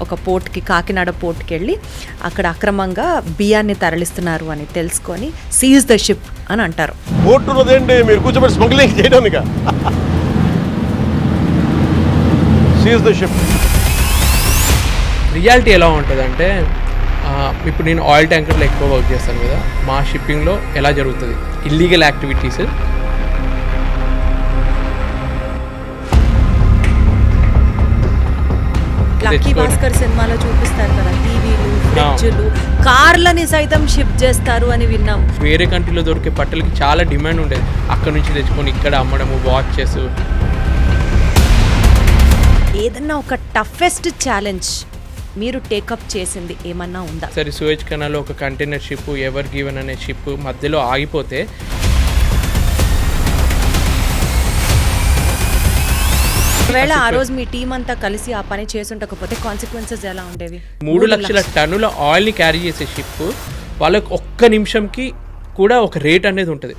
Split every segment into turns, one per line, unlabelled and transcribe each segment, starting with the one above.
ఒక పోర్ట్కి, కాకినాడ పోర్ట్కి వెళ్ళి అక్కడ అక్రమంగా బియ్యాన్ని తరలిస్తున్నారు అని తెలుసుకొని సీజ్ ద షిప్ అని అంటారు.
పోర్ట్ ఉన్నదేంటి, మీరు కూర్చోబెట్టి స్మగ్లింగ్ చేయడానికి. Seize the ship.
రియాలిటీ ఎలా ఉంటుందంటే, ఇప్పుడు నేను ఆయిల్ ట్యాంకర్లో ఎక్కువ వర్క్ చేస్తాను కదా, మా షిప్పింగ్లో ఎలా జరుగుతుంది ఇల్లీగల్ యాక్టివిటీస్.
లక్కీ భాస్కర్ సినిమాలో చూపిస్తారు కదా, టీవీలు, ఫ్రిడ్జ్లు, కార్లని సైతం షిప్ చేస్తారు అని విన్నాం.
వేరే కంట్రీలో దొరికే బట్టలకి చాలా డిమాండ్ ఉండేది, అక్కడ నుంచి తెచ్చుకొని ఇక్కడ అమ్మడము, వాచెస్.
ఏదన్నా ఒక టఫెస్ట్ ఛాలెంజ్ మీరు టేకప్ చేసింది ఏమన్నా ఉందా?
సరే, సూయజ్ కెనాల్లో ఒక కంటైనర్ షిప్, ఎవర్ గివెన్ అనే షిప్ మధ్యలో ఆగిపోతే
ఒకవేళ ఆ రోజు మీ టీం అంతా కలిసి ఆ పని చేసి ఉండకపోతే కాన్సిక్వెన్సెస్ ఎలా ఉండేవి?
3 లక్షల టన్నుల ఆయిల్ని క్యారీ చేసే షిప్, వాళ్ళకి ఒక్క నిమిషంకి కూడా ఒక రేట్ అనేది ఉంటుంది.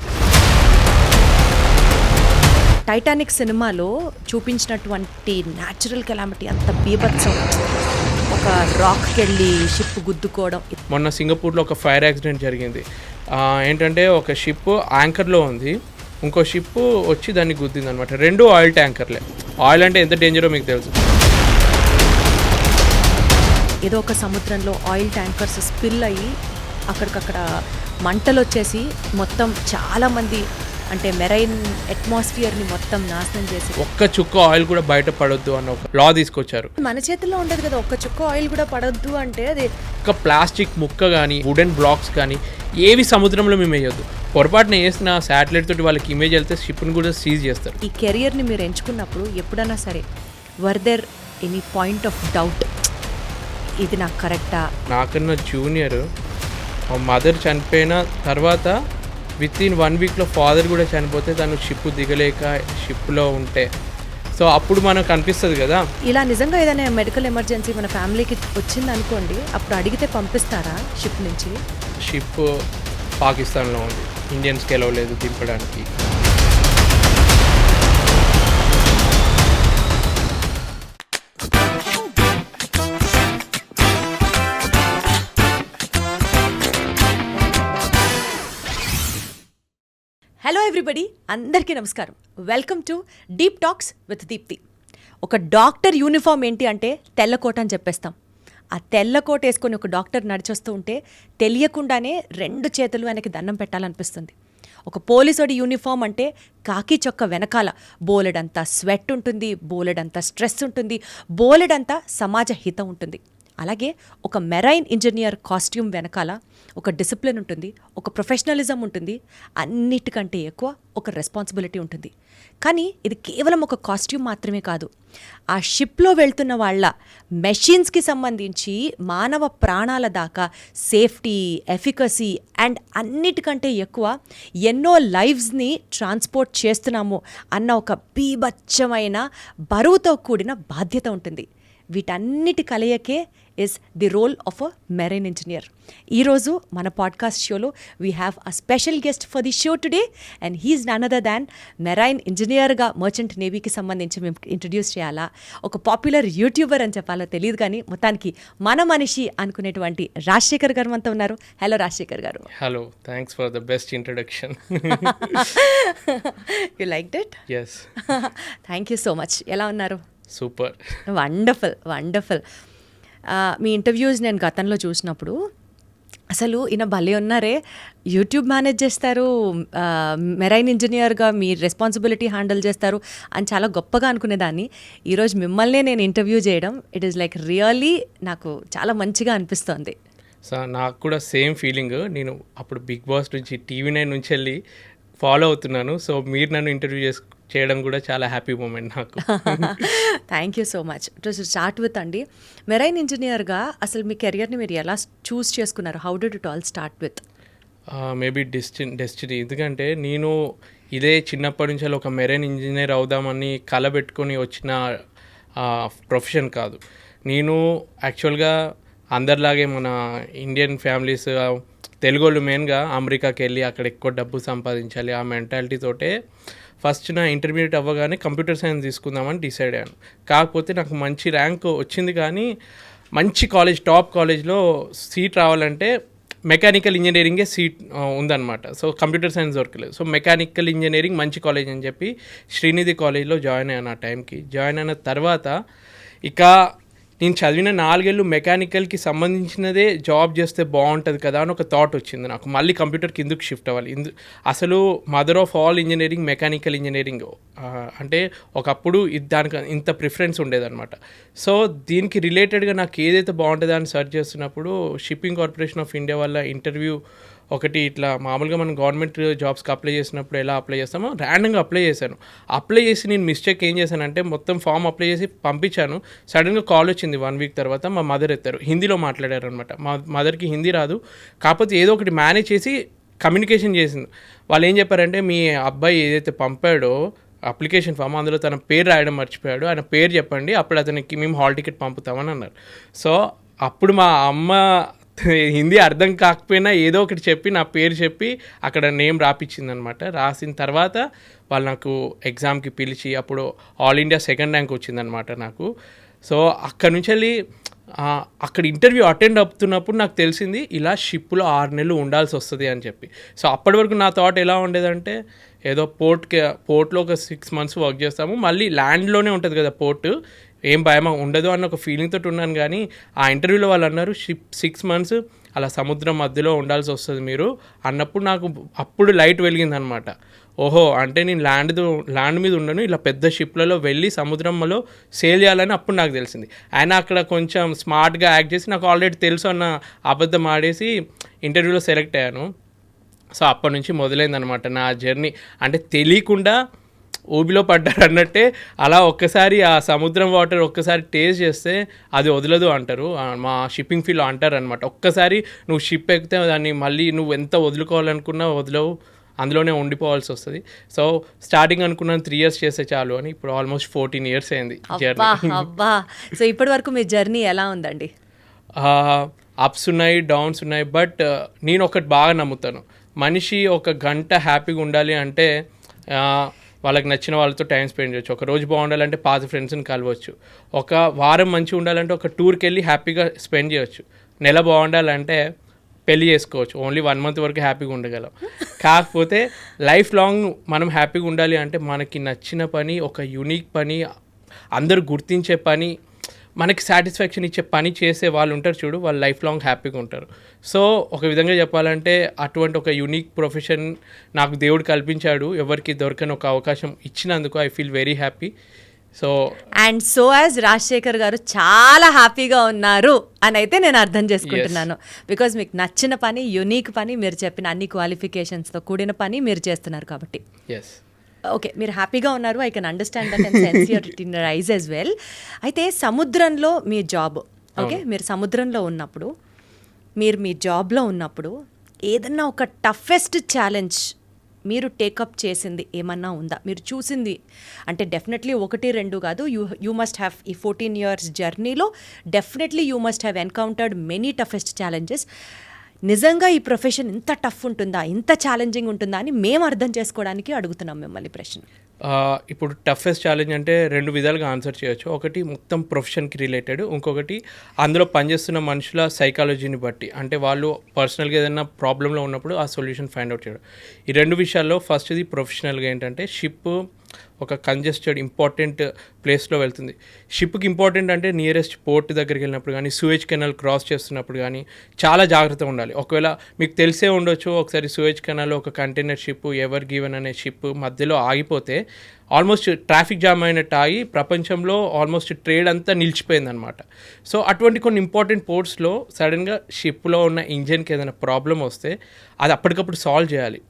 టైటానిక్ సినిమాలో చూపించినటువంటి న్యాచురల్ కెలామిటీ అంత బీభత్సం, ఒక రాక్కి వెళ్ళి షిప్ గుద్దుకోవడం.
మొన్న సింగపూర్లో ఒక ఫైర్ యాక్సిడెంట్ జరిగింది. ఏంటంటే ఒక షిప్ యాంకర్లో ఉంది, ఇంకో షిప్ వచ్చి దాన్ని గుద్దింది అనమాట. 2 ఆయిల్ ట్యాంకర్లే. ఆయిల్ అంటే ఎంత డేంజరో మీకు తెలుసు.
ఏదో ఒక సముద్రంలో ఆయిల్ ట్యాంకర్స్ స్పిల్ అయ్యి అక్కడికక్కడ మంటలు వచ్చేసి మొత్తం చాలామంది, అంటే మెరైన్ అట్మాస్ఫియర్ని మొత్తం నాశనం చేసి
ఒక్క చుక్క ఆయిల్ కూడా బయట పడొద్దు అన్న ఒక లా తీసుకొచ్చారు.
మన చేతుల్లో ఉండదు కదా, ఒక్క చుక్క ఆయిల్ కూడా పడొద్దు అంటే. అది
ఒక ప్లాస్టిక్ ముక్క కానీ, వుడెన్ బ్లాక్స్ కానీ ఏవి సముద్రంలో మేము వేయొద్దు. పొరపాటున వేసిన శాటిలైట్ తోటి వాళ్ళకి ఇమేజ్ వెళ్తే షిప్ని కూడా సీజ్ చేస్తారు.
ఈ కెరియర్ని మీరు ఎంచుకున్నప్పుడు ఎప్పుడైనా సరే were there any point of doubt, ఇది నాకు కరెక్టా?
నాకన్నా జూనియర్ మా మదర్ చనిపోయిన తర్వాత విత్ ఇన్ 1 వీక్లో ఫాదర్ కూడా చనిపోతే తను షిప్ దిగలేక షిప్లో ఉంటే, సో అప్పుడు మనకు అనిపిస్తుంది కదా.
ఇలా నిజంగా ఏదైనా మెడికల్ ఎమర్జెన్సీ మన ఫ్యామిలీకి వచ్చింది అనుకోండి, అప్పుడు అడిగితే పంపిస్తారా షిప్ నుంచి?
షిప్ పాకిస్తాన్లో ఉంది, ఇండియన్స్కి ఎలవ్ లేదు దింపడానికి.
హలో ఎవ్రీబడి, అందరికీ నమస్కారం. Welcome to deep talks with Deepti. ఒక డాక్టర్ యూనిఫామ్ ఏంటి అంటే తెల్లకోట అని చెప్పేస్తాం. ఆ తెల్లకోట వేసుకొని ఒక డాక్టర్ నడిచొస్తూ ఉంటే తెలియకుండానే 2 చేతులు వెనక్కి దండం పెట్టాలనిపిస్తుంది. ఒక పోలీసోడి యూనిఫామ్ అంటే కాకి చొక్క వెనకాల బోలెడంతా స్వెట్ ఉంటుంది, బోలెడంతా స్ట్రెస్ ఉంటుంది, బోలెడంతా సమాజ హితం ఉంటుంది. అలాగే ఒక మెరైన్ ఇంజనీర్ కాస్ట్యూమ్ వెనకాల ఒక డిసిప్లిన్ ఉంటుంది, ఒక ప్రొఫెషనలిజం ఉంటుంది, అన్నిటికంటే ఎక్కువ ఒక రెస్పాన్సిబిలిటీ ఉంటుంది. కానీ ఇది కేవలం ఒక కాస్ట్యూమ్ మాత్రమే కాదు. ఆ షిప్లో వెళ్తున్న వాళ్ళ మెషిన్స్కి సంబంధించి మానవ ప్రాణాల దాకా సేఫ్టీ, ఎఫికసీ అండ్ అన్నిటికంటే ఎక్కువ ఎన్నో లైవ్స్ని ట్రాన్స్పోర్ట్ చేస్తున్నాము అన్న ఒక బీభత్సమైన బరువుతో కూడిన బాధ్యత ఉంటుంది. వీటన్నిటి కలయికే is the role of a marine engineer. ఈరోజు మన పాడ్కాస్ట్ షోలో we have a special guest for the show today, and he's none other than marine ఇంజనీర్గా మర్చెంట్ నేవీకి సంబంధించి మేము ఇంట్రడ్యూస్ చేయాలా, ఒక పాపులర్ యూట్యూబర్ అని చెప్పాలో తెలియదు, కానీ మొత్తానికి మన మనిషి అనుకునేటువంటి రాజశేఖర్ గారు మనతో ఉన్నారు. Hello Rajasekhar garu.
Hello, thanks for the best introduction.
You liked it?
Yes.
Thank you so much. ఎలా ఉన్నారు?
సూపర్.
Wonderful wonderful. మీ ఇంటర్వ్యూస్ నేను గతంలో చూసినప్పుడు అసలు ఈయన భలే ఉన్నారే, యూట్యూబ్ మేనేజ్ చేస్తారు, మెరైన్ ఇంజనీర్గా మీ రెస్పాన్సిబిలిటీ హ్యాండిల్ చేస్తారు అని చాలా గొప్పగా అనుకునేదాన్ని. ఈరోజు మిమ్మల్నే నేను ఇంటర్వ్యూ చేయడం, ఇట్ ఈస్ లైక్ రియల్లీ నాకు చాలా మంచిగా అనిపిస్తోంది.
సో నాకు కూడా సేమ్ ఫీలింగ్. నేను అప్పుడు బిగ్ బాస్ నుంచి, TV9 నుంచి వెళ్ళి ఫాలో అవుతున్నాను. సో మీరు నన్ను ఇంటర్వ్యూ చేయడం కూడా చాలా హ్యాపీ మూమెంట్ నాకు.
Thank you so much. To start with అండి, మెరైన్ ఇంజనీర్గా అసలు మీ కెరియర్ని మీరు ఎలా చూస్ చేసుకున్నారు? How did it all start with?
Maybe destiny. ఎందుకంటే నేను ఇదే చిన్నప్పటి నుంచి ఒక మెరైన్ ఇంజనీర్ అవుదామని కల పెట్టుకొని వచ్చిన ప్రొఫెషన్ కాదు. నేను యాక్చువల్గా అందరిలాగే మన ఇండియన్ ఫ్యామిలీస్, తెలుగు వాళ్ళు మెయిన్గా అమెరికాకి వెళ్ళి అక్కడ ఎక్కువ డబ్బు సంపాదించాలి ఆ మెంటాలిటీతోటే ఫస్ట్ నా ఇంటర్మీడియట్ అవ్వగానే కంప్యూటర్ సైన్స్ తీసుకుందామని డిసైడ్ అయ్యాను. కాకపోతే నాకు మంచి ర్యాంక్ వచ్చింది, కానీ మంచి కాలేజ్, టాప్ కాలేజ్లో సీట్ రావాలంటే మెకానికల్ ఇంజనీరింగే సీట్ ఉందన్నమాట. సో కంప్యూటర్ సైన్స్ దొరకలేదు. సో మెకానికల్ ఇంజనీరింగ్ మంచి కాలేజ్ అని చెప్పి శ్రీనిధి కాలేజ్లో జాయిన్ అయ్యాను. ఆ టైంకి జాయిన్ అయిన తర్వాత ఇక నేను చదివిన 4 ఏళ్ళు మెకానికల్కి సంబంధించినదే జాబ్ చేస్తే బాగుంటుంది కదా అని ఒక థాట్ వచ్చింది నాకు. మళ్ళీ కంప్యూటర్కి ఎందుకు షిఫ్ట్ అవ్వాలి, అసలు mother of all engineering mechanical engineering అంటే ఒకప్పుడు దానికి ఇంత ప్రిఫరెన్స్ ఉండేదన్నమాట. సో దీనికి రిలేటెడ్గా నాకు ఏదైతే బాగుంటుందో అని సెర్చ్ చేస్తున్నప్పుడు షిప్పింగ్ కార్పొరేషన్ ఆఫ్ ఇండియా వల్ల ఇంటర్వ్యూ ఒకటి ఇట్లా మామూలుగా మనం గవర్నమెంట్ జాబ్స్కి అప్లై చేసినప్పుడు ఎలా అప్లై చేస్తామో ర్యాండమ్గా అప్లై చేశాను. అప్లై చేసి నేను మిస్టేక్ ఏం చేశానంటే మొత్తం ఫామ్ అప్లై చేసి పంపించాను. సడన్గా కాల్ వచ్చింది 1 వీక్ తర్వాత. మా మదర్ ఎత్తారు, హిందీలో మాట్లాడారు అనమాట. మా మదర్కి హిందీ రాదు, కాకపోతే ఏదో ఒకటి మేనేజ్ చేసి కమ్యూనికేషన్ చేసింది. వాళ్ళు ఏం చెప్పారంటే మీ అబ్బాయి ఏదైతే పంపాడో అప్లికేషన్ ఫామ్ అందులో తన పేరు రాయడం మర్చిపోయాడు, ఆయన పేరు చెప్పండి, అప్పుడు అతనికి మేము హాల్ టికెట్ పంపుతామని అన్నారు. సో అప్పుడు మా అమ్మ హిందీ అర్థం కాకపోయినా ఏదో ఒకటి చెప్పి నా పేరు చెప్పి అక్కడ నేమ్ రాపిచ్చింది అనమాట. రాసిన తర్వాత వాళ్ళు నాకు ఎగ్జామ్కి పిలిచి అప్పుడు ఆల్ ఇండియా 2nd ర్యాంక్ వచ్చిందనమాట నాకు. సో అక్కడ నుంచి వెళ్ళి అక్కడ ఇంటర్వ్యూ అటెండ్ అవుతున్నప్పుడు నాకు తెలిసింది ఇలా షిప్లో 6 నెలలు ఉండాల్సి వస్తుంది అని చెప్పి. సో అప్పటి వరకు నా థాట్ ఎలా ఉండేదంటే ఏదో పోర్ట్లో ఒక 6 మంత్స్ వర్క్ చేస్తాము, మళ్ళీ ల్యాండ్లోనే ఉంటుంది కదా పోర్టు, ఏం భయం ఉండదు అన్న ఒక ఫీలింగ్ తోటి ఉన్నాను. కానీ ఆ ఇంటర్వ్యూలో వాళ్ళు అన్నారు 6 మంత్స్ అలా సముద్రం మధ్యలో ఉండాల్సి వస్తుంది మీరు అన్నప్పుడు నాకు అప్పుడు లైట్ వెలిగిందనమాట. ఓహో, అంటే నేను ల్యాండ్ మీద ఉండను, ఇలా పెద్ద షిప్లలో వెళ్ళి సముద్రంలో సేల్ చేయాలని అప్పుడు నాకు తెలిసింది. ఆయన అక్కడ కొంచెం స్మార్ట్గా యాక్ట్ చేసి నాకు ఆల్రెడీ తెలుసు అన్న అబద్ధం ఆడేసి ఇంటర్వ్యూలో సెలెక్ట్ అయ్యాను. సో అప్పటి నుంచి మొదలైందనమాట నా జర్నీ. అంటే తెలియకుండా ఊబిలో పడ్డారు అన్నట్టే అలా ఒక్కసారి ఆ సముద్రం వాటర్ ఒక్కసారి టేస్ట్ చేస్తే అది వదలదు అంటారు, మా షిప్పింగ్ ఫీల్డ్లో అంటారు అనమాట. ఒక్కసారి నువ్వు షిప్ ఎక్కితే దాన్ని మళ్ళీ నువ్వు ఎంత వదులుకోవాలనుకున్నా వదలవు, అందులోనే ఉండిపోవాల్సి వస్తుంది. సో స్టార్టింగ్ అనుకున్నాను 3 years చేస్తే చాలు అని, ఇప్పుడు ఆల్మోస్ట్ 14 years అయింది జర్నీ.
సో ఇప్పటి వరకు మీ జర్నీ ఎలా ఉందండి?
అప్స్ ఉన్నాయి, డౌన్స్ ఉన్నాయి. బట్ నేను ఒకటి బాగా నమ్ముతాను, మనిషి 1 గంట హ్యాపీగా ఉండాలి అంటే వాళ్ళకి నచ్చిన వాళ్ళతో టైం స్పెండ్ చేయొచ్చు. ఒక రోజు బాగుండాలంటే పాత ఫ్రెండ్స్ని కలవచ్చు. ఒక వారం మంచిగా ఉండాలంటే ఒక టూర్కి వెళ్ళి హ్యాపీగా స్పెండ్ చేయొచ్చు. నెల బాగుండాలంటే పెళ్లి చేసుకోవచ్చు. ఓన్లీ 1 month వరకు హ్యాపీగా ఉండగలం. కాకపోతే లైఫ్ లాంగ్ మనం హ్యాపీగా ఉండాలి అంటే మనకి నచ్చిన పని, ఒక యూనిక్ పని, అందరూ గుర్తించే పని, మనకి సాటిస్ఫాక్షన్ ఇచ్చే పని చేసే వాళ్ళు ఉంటారు చూడు, వాళ్ళు లైఫ్ లాంగ్ హ్యాపీగా ఉంటారు. సో ఒక విధంగా చెప్పాలంటే అటువంటి ఒక యూనిక్ ప్రొఫెషన్ నాకు దేవుడు కల్పించాడు. ఎవరికి దొరకని ఒక అవకాశం ఇచ్చినందుకు I feel very happy. So
and so as Rajasekhar గారు చాలా హ్యాపీగా ఉన్నారు అని అయితే నేను అర్థం చేసుకుంటున్నాను. బికాజ్ మీకు నచ్చిన పని, యునీక్ పని, మీరు చెప్పిన అన్ని క్వాలిఫికేషన్స్తో కూడిన పని మీరు చేస్తున్నారు కాబట్టి.
ఎస్,
ఓకే, మీరు హ్యాపీగా ఉన్నారు. I can understand that and sense your in your eyes as well. అయితే సముద్రంలో మీ జాబ్, ఓకే, మీరు సముద్రంలో ఉన్నప్పుడు, మీరు మీ జాబ్లో ఉన్నప్పుడు ఏదన్నా ఒక టఫెస్ట్ ఛాలెంజ్ మీరు టేకప్ చేసింది ఏమన్నా ఉందా? మీరు చూసింది అంటే డెఫినెట్లీ 1-2 కాదు, యూ మస్ట్ హ్యావ్ ఈ 14 years జర్నీలో definitely you must have encountered many toughest challenges. నిజంగా ఈ ప్రొఫెషన్ ఇంత టఫ్ ఉంటుందా, ఇంత ఛాలెంజింగ్ ఉంటుందా అని మేము అర్థం చేసుకోవడానికి అడుగుతున్నాం మిమ్మల్ని ప్రశ్న.
ఇప్పుడు టఫెస్ట్ ఛాలెంజ్ అంటే 2 విధాలుగా ఆన్సర్ చేయొచ్చు. ఒకటి మొత్తం ప్రొఫెషన్కి రిలేటెడ్, ఇంకొకటి అందులో పనిచేస్తున్న మనుషుల సైకాలజీని బట్టి, అంటే వాళ్ళు పర్సనల్గా ఏదైనా ప్రాబ్లంలో ఉన్నప్పుడు ఆ సొల్యూషన్ ఫైండ్ అవుట్ చేయడం. ఈ 2 విషయాల్లో ఫస్ట్ది ప్రొఫెషనల్గా ఏంటంటే షిప్ ఒక కంజెస్టెడ్ ఇంపార్టెంట్ ప్లేస్లో వెళ్తుంది. షిప్కి ఇంపార్టెంట్ అంటే నియరెస్ట్ పోర్ట్ దగ్గరికి వెళ్ళినప్పుడు కానీ, సూయేజ్ కెనాల్ క్రాస్ చేస్తున్నప్పుడు కానీ చాలా జాగ్రత్తగా ఉండాలి. ఒకవేళ మీకు తెలిసే ఉండొచ్చు, ఒకసారి సూయేజ్ కెనాల్లో ఒక కంటైనర్ షిప్ ఎవర్ గివెన్ అనే షిప్ మధ్యలో ఆగిపోతే ఆల్మోస్ట్ ట్రాఫిక్ జామ్ అయినట్టు ఆగి ప్రపంచంలో ఆల్మోస్ట్ ట్రేడ్ అంతా నిలిచిపోయిందనమాట. సో అటువంటి కొన్ని ఇంపార్టెంట్ పోర్ట్స్లో సడన్గా షిప్లో ఉన్న ఇంజన్కి ఏదైనా ప్రాబ్లం వస్తే అది అప్పటికప్పుడు సాల్వ్ చేయాలి.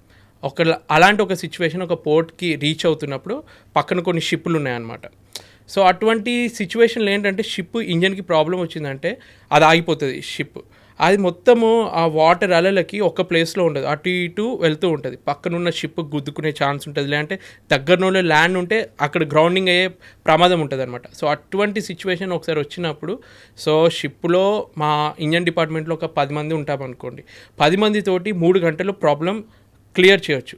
అలాంటి ఒక సిచ్యువేషన్ ఒక పోర్ట్కి రీచ్ అవుతున్నప్పుడు పక్కన కొన్ని షిప్పులు ఉన్నాయన్నమాట. సో అటువంటి సిచ్యువేషన్లో ఏంటంటే షిప్ ఇంజన్కి ప్రాబ్లం వచ్చిందంటే అది ఆగిపోతుంది షిప్. అది మొత్తము ఆ వాటర్ అలలకి ఒక ప్లేస్లో ఉండదు, అటు ఇటు వెళ్తూ ఉంటుంది. పక్కనున్న షిప్ గుద్దుకునే ఛాన్స్ ఉంటుంది, లేదంటే దగ్గరలో ల్యాండ్ ఉంటే అక్కడ గ్రౌండింగ్ అయ్యే ప్రమాదం ఉంటుంది అనమాట. సో అటువంటి సిచ్యువేషన్ ఒకసారి వచ్చినప్పుడు, సో షిప్లో మా ఇంజన్ డిపార్ట్మెంట్లో ఒక 10 మంది ఉంటామనుకోండి, 10 మందితోటి 3 గంటలు ప్రాబ్లం క్లియర్ చేయొచ్చు.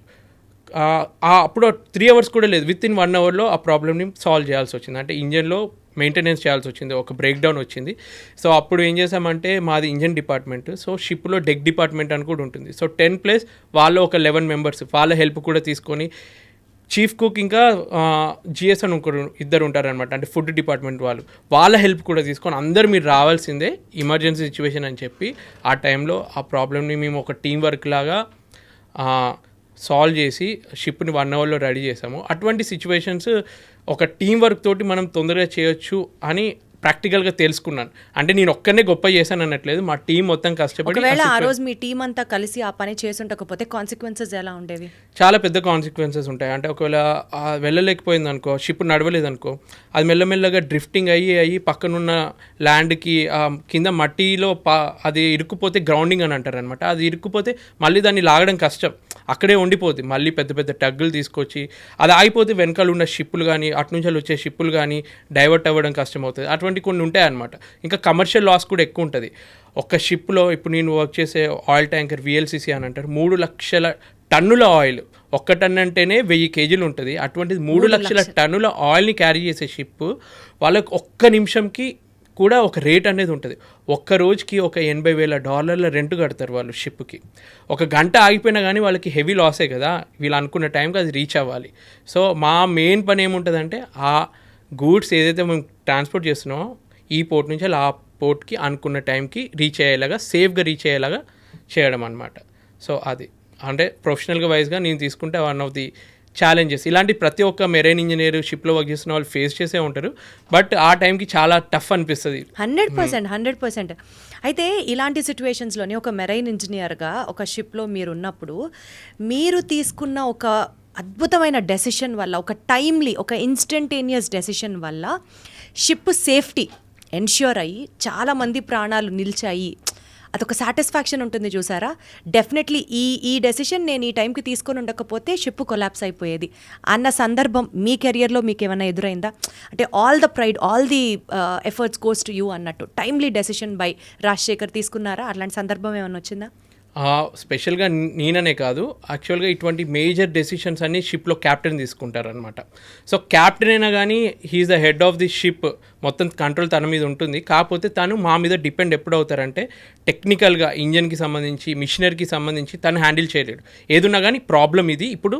అప్పుడు 3 hours కూడా లేదు, విత్ ఇన్ 1 hourలో ఆ ప్రాబ్లమ్ని సాల్వ్ చేయాల్సి వచ్చింది. అంటే ఇంజన్లో మెయింటెనెన్స్ చేయాల్సి వచ్చింది, ఒక బ్రేక్ డౌన్ వచ్చింది. సో అప్పుడు ఏం చేసామంటే మాది ఇంజన్ డిపార్ట్మెంట్, సో షిప్లో డెక్ డిపార్ట్మెంట్ అని కూడా ఉంటుంది. సో 10+ వాళ్ళు ఒక 11 మెంబర్స్ వాళ్ళ హెల్ప్ కూడా తీసుకొని చీఫ్ కుక్ ఇంకా జిఎస్ అని ఇంకొకరు ఇద్దరు ఉంటారనమాట, అంటే ఫుడ్ డిపార్ట్మెంట్ వాళ్ళు, వాళ్ళ హెల్ప్ కూడా తీసుకొని అందరు మీరు రావాల్సిందే ఎమర్జెన్సీ సిచ్యువేషన్ అని చెప్పి ఆ టైంలో ఆ ప్రాబ్లమ్ని మేము ఒక టీం వర్క్ లాగా సాల్వ్ చేసి షిప్ని 1 అవర్లో రెడీ చేసాము. అటువంటి సిచ్యువేషన్స్ ఒక టీం వర్క్ తోటి మనం తొందరగా చేయొచ్చు అని ప్రాక్టికల్గా తెలుసుకున్నాను. అంటే నేను ఒక్కనే గొప్ప చేశాను అనట్లేదు, మా టీం మొత్తం కష్టపడి.
ఒకవేళ ఆ రోజు మీ టీం అంతా కలిసి ఆ పని చేసుంటకపోతే కాన్సిక్వెన్సెస్ ఎలా ఉండేవి?
చాలా పెద్ద కాన్సిక్వెన్సెస్ ఉంటాయి. అంటే ఒకవేళ వెళ్ళలేకపోయింది అనుకో, షిప్ నడవలేదు అనుకో, అది మెల్లమెల్లగా డ్రిఫ్టింగ్ అయ్యి పక్కనున్న ల్యాండ్కి కింద మట్టిలో అది ఇరుక్కుపోతే గ్రౌండింగ్ అని అంటారు అనమాట. అది ఇరుక్కుపోతే మళ్ళీ దాన్ని లాగడం కష్టం, అక్కడే ఉండిపోతుంది. మళ్ళీ పెద్ద పెద్ద టగ్గులు తీసుకొచ్చి అది ఆగిపోతే వెనకాల ఉన్న షిప్పులు కానీ అటు నుంచి వచ్చే షిప్పులు కానీ డైవర్ట్ అవ్వడం కష్టం అవుతుంది. అటువంటి కొన్ని ఉంటాయన్నమాట. ఇంకా కమర్షియల్ లాస్ కూడా ఎక్కువ ఉంటుంది. ఒక షిప్లో ఇప్పుడు నేను వర్క్ చేసే ఆయిల్ ట్యాంకర్ VLCC అని అంటారు, 3 లక్షల టన్నుల ఆయిల్, 1 టన్ అంటేనే 1000 కేజీలు ఉంటుంది. అటువంటిది 3 లక్షల టన్నుల ఆయిల్ని క్యారీ చేసే షిప్ వాళ్ళకి ఒక్క నిమిషంకి కూడా ఒక రేట్ అనేది ఉంటుంది. ఒక్క రోజుకి ఒక $80,000 రెంట్ కడతారు వాళ్ళు షిప్కి. ఒక గంట ఆగిపోయినా కానీ వాళ్ళకి హెవీ లాసే కదా, వీళ్ళు అనుకున్న టైంకి అది రీచ్ అవ్వాలి. సో మా మెయిన్ పని ఏముంటుందంటే ఆ గూడ్స్ ఏదైతే మేము ట్రాన్స్పోర్ట్ చేస్తున్నామో ఈ పోర్ట్ నుంచి ఆ పోర్ట్కి అనుకున్న టైంకి రీచ్ అయ్యేలాగా, సేఫ్గా రీచ్ అయ్యేలాగా చేయడం అనమాట. సో అది అంటే ప్రొఫెషనల్గా వైజ్గా నేను తీసుకుంటే వన్ ఆఫ్ ది ఛాలెంజెస్. ఇలాంటి ప్రతి ఒక్క మెరైన్ ఇంజనీర్ షిప్లో వర్క్ చేస్తున్న వాళ్ళు ఫేస్ చేసే ఉంటారు. బట్ ఆ టైంకి చాలా టఫ్ అనిపిస్తుంది.
100%. అయితే ఇలాంటి సిచ్యువేషన్స్లోని ఒక మెరైన్ ఇంజనీర్గా ఒక షిప్లో మీరు ఉన్నప్పుడు మీరు తీసుకున్న ఒక అద్భుతమైన డెసిషన్ వల్ల, ఒక టైమ్లీ, ఒక ఇన్స్టంటేనియస్ డెసిషన్ వల్ల షిప్ సేఫ్టీ ఎన్ష్యూర్ అయ్యి చాలామంది ప్రాణాలు నిలిచాయి, అదొక సాటిస్ఫాక్షన్ ఉంటుంది చూసారా. డెఫినెట్లీ ఈ డెసిషన్ నేను ఈ టైంకి తీసుకొని ఉండకపోతే షిప్ కొలాప్స్ అయిపోయేది అన్న సందర్భం మీ కెరియర్లో మీకు ఏమైనా ఎదురైందా? అంటే all the pride, all the efforts goes to you అన్నట్టు టైమ్లీ డెసిషన్ బై రాజశేఖర్ తీసుకున్నారా? అట్లాంటి సందర్భం ఏమైనా వచ్చిందా?
స్పెషల్గా నేననే కాదు, యాక్చువల్గా ఇటువంటి మేజర్ డెసిషన్స్ అన్ని షిప్లో క్యాప్టెన్ తీసుకుంటారనమాట. సో క్యాప్టెన్ అయినా కానీ he is the head of the ship, మొత్తం కంట్రోల్ తన మీద ఉంటుంది. కాకపోతే తను మా మీద డిపెండ్ ఎప్పుడు అవుతారంటే టెక్నికల్గా ఇంజన్కి సంబంధించి, మిషనరీకి సంబంధించి తను హ్యాండిల్ చేయలేడు. ఏదున్నా కానీ ప్రాబ్లం ఇది, ఇప్పుడు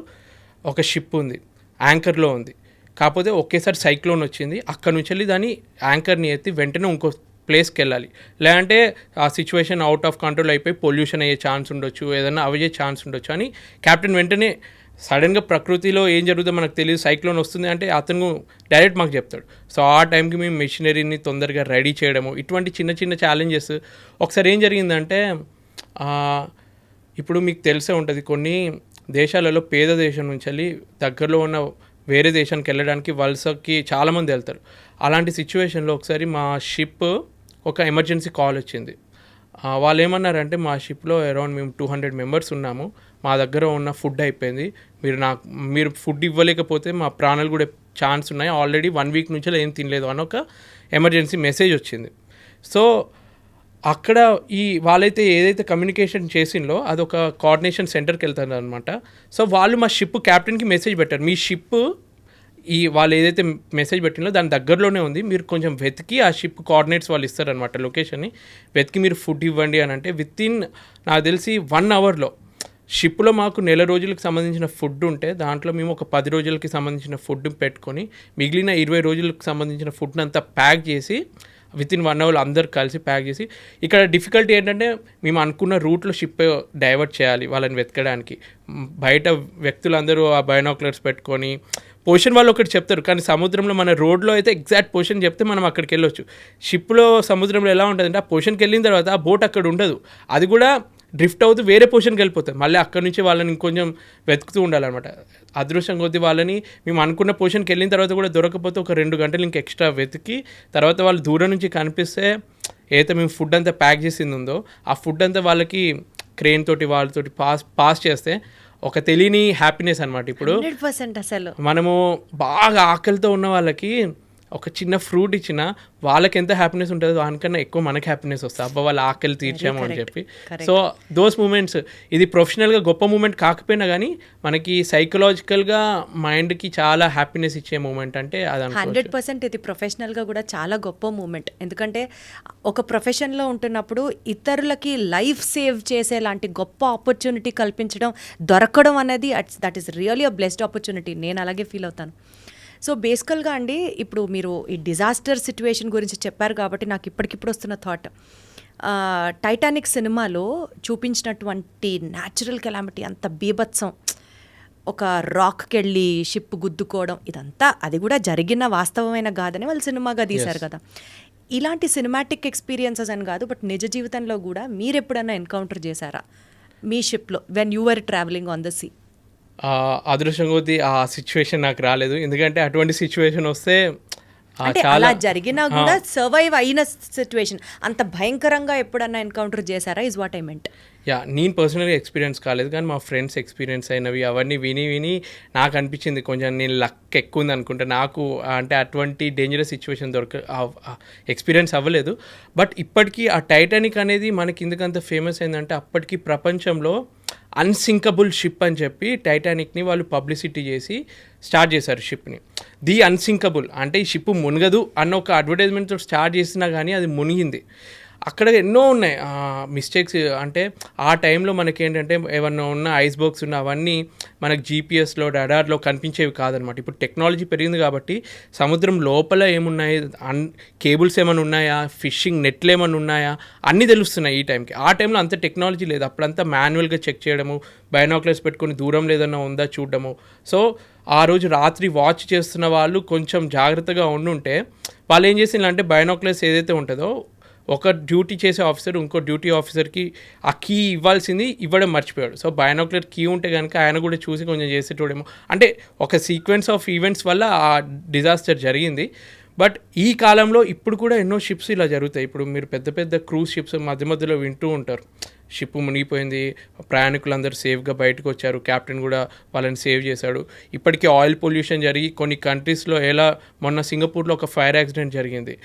ఒక షిప్ ఉంది, యాంకర్లో ఉంది, కాకపోతే ఒకేసారి సైక్లోన్ వచ్చింది, అక్కడ నుంచి వెళ్ళి దాన్ని యాంకర్ని ఎత్తి వెంటనే ఇంకో ప్లేస్కి వెళ్ళాలి. లేదంటే ఆ సిచ్యువేషన్ అవుట్ ఆఫ్ కంట్రోల్ అయిపోయి పొల్యూషన్ అయ్యే ఛాన్స్ ఉండొచ్చు, ఏదైనా అయ్యే ఛాన్స్ ఉండొచ్చు అని కెప్టెన్ వెంటనే సడన్గా ప్రకృతిలో ఏం జరుగుతుందో మనకు తెలియదు, సైక్లోన్ వస్తుంది అంటే అతను డైరెక్ట్ మాకు చెప్తాడు. సో ఆ టైంకి మేము మెషినరీని తొందరగా రెడీ చేయడము, ఇటువంటి చిన్న చిన్న ఛాలెంజెస్. ఒకసారి ఏం జరిగిందంటే ఇప్పుడు మీకు తెలిసే ఉంటుంది, కొన్ని దేశాలలో పేద దేశం నుంచి వెళ్ళి దగ్గరలో ఉన్న వేరే దేశానికి వెళ్ళడానికి వలసకి చాలామంది వెళ్తారు. అలాంటి సిచ్యువేషన్లో ఒకసారి మా షిప్ ఒక ఎమర్జెన్సీ కాల్ వచ్చింది. వాళ్ళు ఏమన్నారంటే మా షిప్లో అరౌండ్ మేము 200 మెంబర్స్ ఉన్నాము, మా దగ్గర ఉన్న ఫుడ్ అయిపోయింది, మీరు ఫుడ్ ఇవ్వలేకపోతే మా ప్రాణాలు కూడా ఛాన్స్ ఉన్నాయి, ఆల్రెడీ 1 వీక్ నుంచి ఏం తినలేదు అని ఒక ఎమర్జెన్సీ మెసేజ్ వచ్చింది. సో అక్కడ వాళ్ళైతే ఏదైతే కమ్యూనికేషన్ చేసిందో అదొక కోఆర్డినేషన్ సెంటర్కి వెళ్తారు అనమాట. సో వాళ్ళు మా షిప్ క్యాప్టెన్కి మెసేజ్ పెట్టారు, మీ షిప్ వాళ్ళు ఏదైతే మెసేజ్ పెట్టినో దాని దగ్గరలోనే ఉంది, మీరు కొంచెం వెతికి ఆ షిప్ కోఆర్డినేట్స్ వాళ్ళు ఇస్తారనమాట, లొకేషన్ని వెతికి మీరు ఫుడ్ ఇవ్వండి అని. అంటే వితిన్ నాకు తెలిసి 1 అవర్లో షిప్లో మాకు 1 నెల రోజులకు సంబంధించిన ఫుడ్ ఉంటే దాంట్లో మేము ఒక 10 రోజులకి సంబంధించిన ఫుడ్ పెట్టుకొని మిగిలిన 20 రోజులకు సంబంధించిన ఫుడ్ని అంతా ప్యాక్ చేసి వితిన్ 1 అవర్లో అందరు కలిసి ప్యాక్ చేసి. ఇక్కడ డిఫికల్టీ ఏంటంటే మేము అనుకున్న రూట్లో షిప్ డైవర్ట్ చేయాలి వాళ్ళని వెతకడానికి. బయట వ్యక్తులందరూ ఆ బైనాక్యులర్స్ పెట్టుకొని పొజిషన్ వాళ్ళు ఒకటి చెప్తారు, కానీ సముద్రంలో మన రోడ్లో అయితే ఎగ్జాక్ట్ పొజిషన్ చెప్తే మనం అక్కడికి వెళ్ళొచ్చు. షిప్లో సముద్రంలో ఎలా ఉంటుందంటే ఆ పొజిషన్కి వెళ్ళిన తర్వాత ఆ బోట్ అక్కడ ఉండదు, అది కూడా డ్రిఫ్ట్ అవుతూ వేరే పొజిషన్కి వెళ్ళిపోతుంది. మళ్ళీ అక్కడ నుంచి వాళ్ళని ఇంకొంచెం వెతుకుతూ ఉండాలన్నమాట. అదృష్టం కొద్దీ వాళ్ళని మేము అనుకున్న పొజిషన్కి వెళ్ళిన తర్వాత కూడా దొరకకపోతే ఒక 2 గంటలు ఇంక ఎక్స్ట్రా వెతికి తర్వాత వాళ్ళు దూరం నుంచి కనిపిస్తే ఏదైతే మేము ఫుడ్ అంతా ప్యాక్ చేసింది ఉందో ఆ ఫుడ్ అంతా వాళ్ళకి క్రెయిన్ తోటి వాళ్ళతోటి పాస్ చేస్తే ఒక తెలియని హ్యాపీనెస్ అనమాట. ఇప్పుడు
100% అసలు
మనము బాగా ఆకలితో ఉన్న వాళ్ళకి ఒక చిన్న ఫ్రూట్ ఇచ్చినా వాళ్ళకి ఎంత హ్యాపీనెస్ ఉంటుందో దానికన్నా ఎక్కువ మనకి హ్యాపీనెస్ వస్తుంది. అబ్బా వాళ్ళ ఆకలి తీర్చాము అని చెప్పి. సో దోస్ మూమెంట్స్, ఇది ప్రొఫెషనల్గా గొప్ప మూమెంట్ కాకపోయినా కానీ మనకి సైకలాజికల్గా మైండ్కి చాలా హ్యాపీనెస్ ఇచ్చే మూమెంట్ అంటే అది
100% ఇది ప్రొఫెషనల్గా కూడా చాలా గొప్ప మూమెంట్. ఎందుకంటే ఒక ప్రొఫెషన్లో ఉంటున్నప్పుడు ఇతరులకి లైఫ్ సేవ్ చేసేలాంటి గొప్ప ఆపర్చునిటీ కల్పించడం దొరకడం అనేది that is really a blessed opportunity. నేను అలాగే ఫీల్ అవుతాను. సో బేసికల్గా అండి, ఇప్పుడు మీరు ఈ డిజాస్టర్ సిచ్యువేషన్ గురించి చెప్పారు కాబట్టి నాకు ఇప్పటికిప్పుడు వస్తున్న థాట్, టైటానిక్ సినిమాలో చూపించినటువంటి న్యాచురల్ కెలామిటీ, అంత బీభత్సం, ఒక రాక్కి వెళ్ళి షిప్ గుద్దుకోవడం, ఇదంతా అది కూడా జరిగిన వాస్తవమైన కాదని వాళ్ళు సినిమాగా తీశారు కదా. ఇలాంటి సినిమాటిక్ ఎక్స్పీరియన్సెస్ అని కాదు, బట్ నిజ జీవితంలో కూడా మీరు ఎప్పుడన్నా ఎన్కౌంటర్ చేశారా మీ షిప్లో when you are traveling on the sea?
అదృష్టం కొద్దీ ఆ సిచ్యువేషన్ నాకు రాలేదు. ఎందుకంటే అటువంటి సిచ్యువేషన్ వస్తే
అంటే అలా జరిగినా కూడా సర్వైవ్ అయిన సిచ్యువేషన్ అంత భయంకరంగా ఎప్పుడన్నా ఎన్కౌంటర్ చేశారా ఇస్ వాట్ ఐ మెంట్.
నేను పర్సనల్గా ఎక్స్పీరియన్స్ కాలేదు, కానీ మా ఫ్రెండ్స్ ఎక్స్పీరియన్స్ అయినవి అవన్నీ విని నాకు అనిపించింది కొంచెం నేను లక్ ఎక్కువ ఉంది అనుకుంటా. నాకు అంటే అటువంటి డేంజరస్ సిచ్యువేషన్ ఎక్స్పీరియన్స్ అవ్వలేదు. బట్ ఇప్పటికీ ఆ టైటానిక్ అనేది మనకి ఎందుకంత ఫేమస్ అయిందంటే, అప్పటికి ప్రపంచంలో అన్సింకబుల్ షిప్ అని చెప్పి టైటానిక్ని వాళ్ళు పబ్లిసిటీ చేసి స్టార్ట్ చేశారు షిప్ని. ది అన్సింకబుల్ అంటే ఈ షిప్ మునగదు అన్న ఒక అడ్వర్టైజ్మెంట్తో స్టార్ట్ చేసినా కానీ అది మునిగింది. అక్కడ ఎన్నో ఉన్నాయి మిస్టేక్స్. అంటే ఆ టైంలో మనకేంటంటే ఏమన్నా ఉన్న ఐస్బర్గ్స్ ఉన్న అవన్నీ మనకు జీపీఎస్లో రడార్లో కనిపించేవి కాదనమాట. ఇప్పుడు టెక్నాలజీ పెరిగింది కాబట్టి సముద్రం లోపల ఏమున్నాయి, కేబుల్స్ ఏమైనా ఉన్నాయా, ఫిషింగ్ నెట్లు ఏమైనా ఉన్నాయా అన్నీ తెలుస్తున్నాయి ఈ టైంకి. ఆ టైంలో అంత టెక్నాలజీ లేదు. అప్పుడంతా మాన్యువల్గా చెక్ చేయడము, బైనాక్యులర్స్ పెట్టుకొని దూరం లేదన్నా ఉందా చూడడము. సో ఆ రోజు రాత్రి వాచ్ చేస్తున్న వాళ్ళు కొంచెం జాగ్రత్తగా ఉండుంటే వాళ్ళు ఏం చేసిందంటే బైనాక్యులర్స్ ఏదైతే ఉంటుందో ఒక డ్యూటీ చేసే ఆఫీసర్ ఇంకో డ్యూటీ ఆఫీసర్కి ఆ కీ ఇవ్వాల్సింది ఇవ్వడం మర్చిపోయాడు. సో బైనాక్యులర్ కీ ఉంటే కనుక ఆయన కూడా చూసి కొంచెం చేసేటోడేమో. అంటే ఒక సీక్వెన్స్ ఆఫ్ ఈవెంట్స్ వల్ల ఆ డిజాస్టర్ జరిగింది. బట్ ఈ కాలంలో ఇప్పుడు కూడా ఎన్నో షిప్స్ ఇలా జరుగుతాయి. ఇప్పుడు మీరు పెద్ద పెద్ద క్రూజ్ షిప్స్ మధ్య మధ్యలో వింటూ ఉంటారు, షిప్ మునిగిపోయింది, ప్రయాణికులందరూ సేఫ్గా బయటకు వచ్చారు, కెప్టెన్ కూడా వాళ్ళని సేవ్ చేశాడు. ఇప్పటికీ ఆయిల్ పొల్యూషన్ జరిగి కొన్ని కంట్రీస్లో ఎలా మొన్న సింగపూర్లో ఒక ఫైర్ యాక్సిడెంట్ జరిగింది.